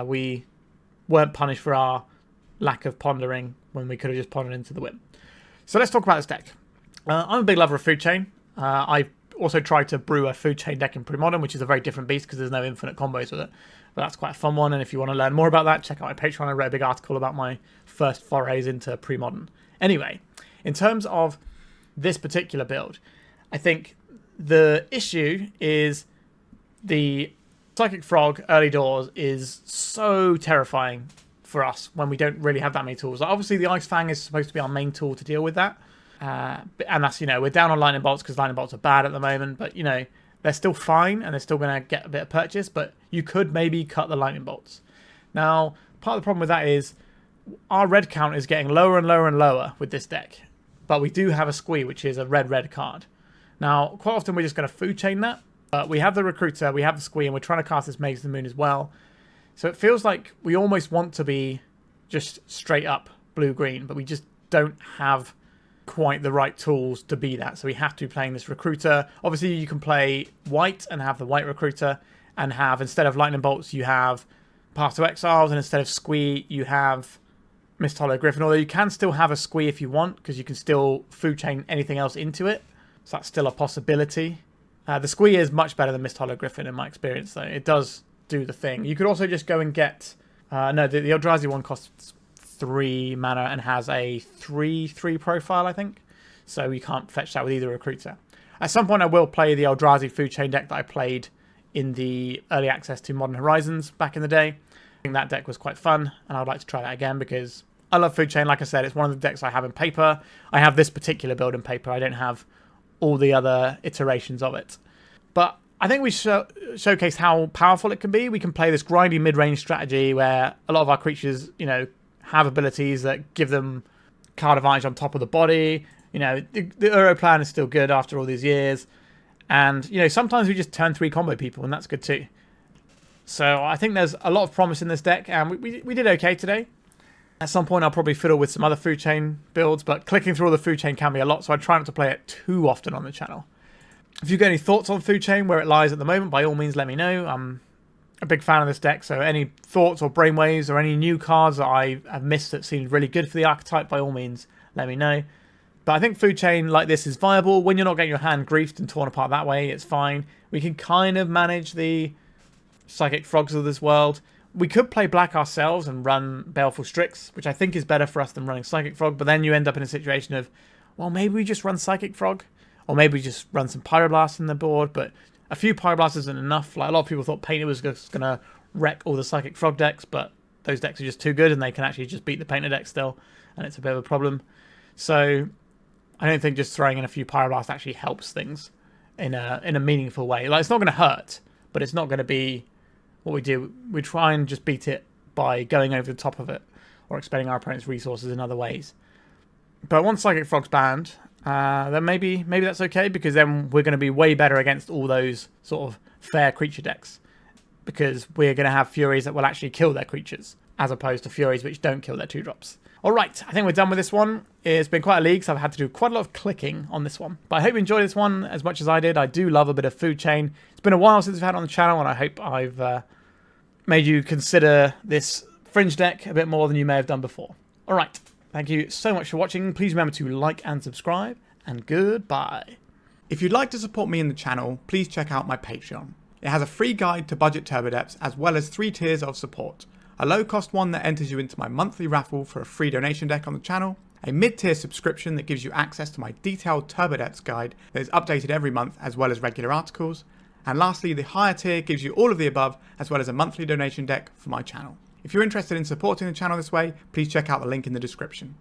We weren't punished for our lack of pondering when we could have just pondered into the win. So let's talk about this deck. I'm a big lover of Food Chain. I also tried to brew a Food Chain deck in Pre-Modern, which is a very different beast because there's no infinite combos with it. But that's quite a fun one, and if you want to learn more about that, check out my Patreon. I wrote a big article about my first forays into Pre-Modern. Anyway, in terms of this particular build, I think the issue is the Psychic Frog early doors is so terrifying for us when we don't really have that many tools. Like, obviously, the Ice-Fang is supposed to be our main tool to deal with that. And that's, you know, we're down on Lightning Bolts because Lightning Bolts are bad at the moment. But, you know, they're still fine and they're still going to get a bit of purchase. But you could maybe cut the Lightning Bolts. Now, part of the problem with that is our red count is getting lower and lower and lower with this deck. But we do have a Squee, which is a red card. Now, quite often we're just going to food chain that. But we have the Recruiter, we have the Squee, and we're trying to cast this Magus of the Moon as well. So it feels like we almost want to be just straight up blue-green, but we just don't have quite the right tools to be that. So we have to be playing this Recruiter. Obviously, you can play white and have the white Recruiter, and have, instead of Lightning Bolts, you have Path to Exiles, and instead of Squee, you have Mist Hollow Griffin. Although you can still have a Squee if you want, because you can still food chain anything else into it. So that's still a possibility. The Squee is much better than Mist Hollow Griffin in my experience, though. It does do the thing. You could also just go and get... no, the Eldrazi one costs 3 mana and has a 3/3 profile, I think. So you can't fetch that with either Recruiter. At some point, I will play the Eldrazi food chain deck that I played in the early access to Modern Horizons back in the day. I think that deck was quite fun, and I'd like to try that again because I love food chain. Like I said, it's one of the decks I have in paper. I have this particular build in paper. I don't have all the other iterations of it. But I think we showcase how powerful it can be. We can play this grindy mid-range strategy where a lot of our creatures, you know, have abilities that give them card advantage on top of the body. You know, the Euro plan is still good after all these years. And, you know, sometimes we just turn 3 combo people, and that's good too. So I think there's a lot of promise in this deck, and we did okay today. At some point, I'll probably fiddle with some other food chain builds, but clicking through all the food chain can be a lot, so I try not to play it too often on the channel. If you've got any thoughts on food chain, where it lies at the moment, by all means, let me know. I'm a big fan of this deck, so any thoughts or brainwaves or any new cards that I have missed that seemed really good for the archetype, by all means, let me know. But I think food chain like this is viable. When you're not getting your hand griefed and torn apart that way, it's fine. We can kind of manage the Psychic Frogs of this world. We could play black ourselves and run Baleful Strix, which I think is better for us than running Psychic Frog, but then you end up in a situation of, well, maybe we just run Psychic Frog, or maybe we just run some Pyroblast in the board, but a few Pyroblast isn't enough. Like, a lot of people thought Painter was just going to wreck all the Psychic Frog decks, but those decks are just too good, and they can actually just beat the Painter deck still, and it's a bit of a problem. So I don't think just throwing in a few Pyroblast actually helps things in a meaningful way. Like, it's not going to hurt, but it's not going to be what we do. We try and just beat it by going over the top of it or expending our opponent's resources in other ways. But once Psychic Frog's banned, then maybe that's okay, because then we're going to be way better against all those sort of fair creature decks, because we're going to have Furies that will actually kill their creatures, as opposed to Furies which don't kill their 2-drops. Alright, I think we're done with this one. It's been quite a league, so I've had to do quite a lot of clicking on this one. But I hope you enjoyed this one as much as I did. I do love a bit of food chain. It's been a while since we've had it on the channel, and I hope I've made you consider this Fringe deck a bit more than you may have done before. Alright, thank you so much for watching. Please remember to like and subscribe, and goodbye. If you'd like to support me in the channel, please check out my Patreon. It has a free guide to budget turbo depths, as well as 3 tiers of support. a low-cost one that enters you into my monthly raffle for a free donation deck on the channel, a mid-tier subscription that gives you access to my detailed turbo decks guide that is updated every month as well as regular articles, and lastly, the higher tier gives you all of the above as well as a monthly donation deck for my channel. If you're interested in supporting the channel this way, please check out the link in the description.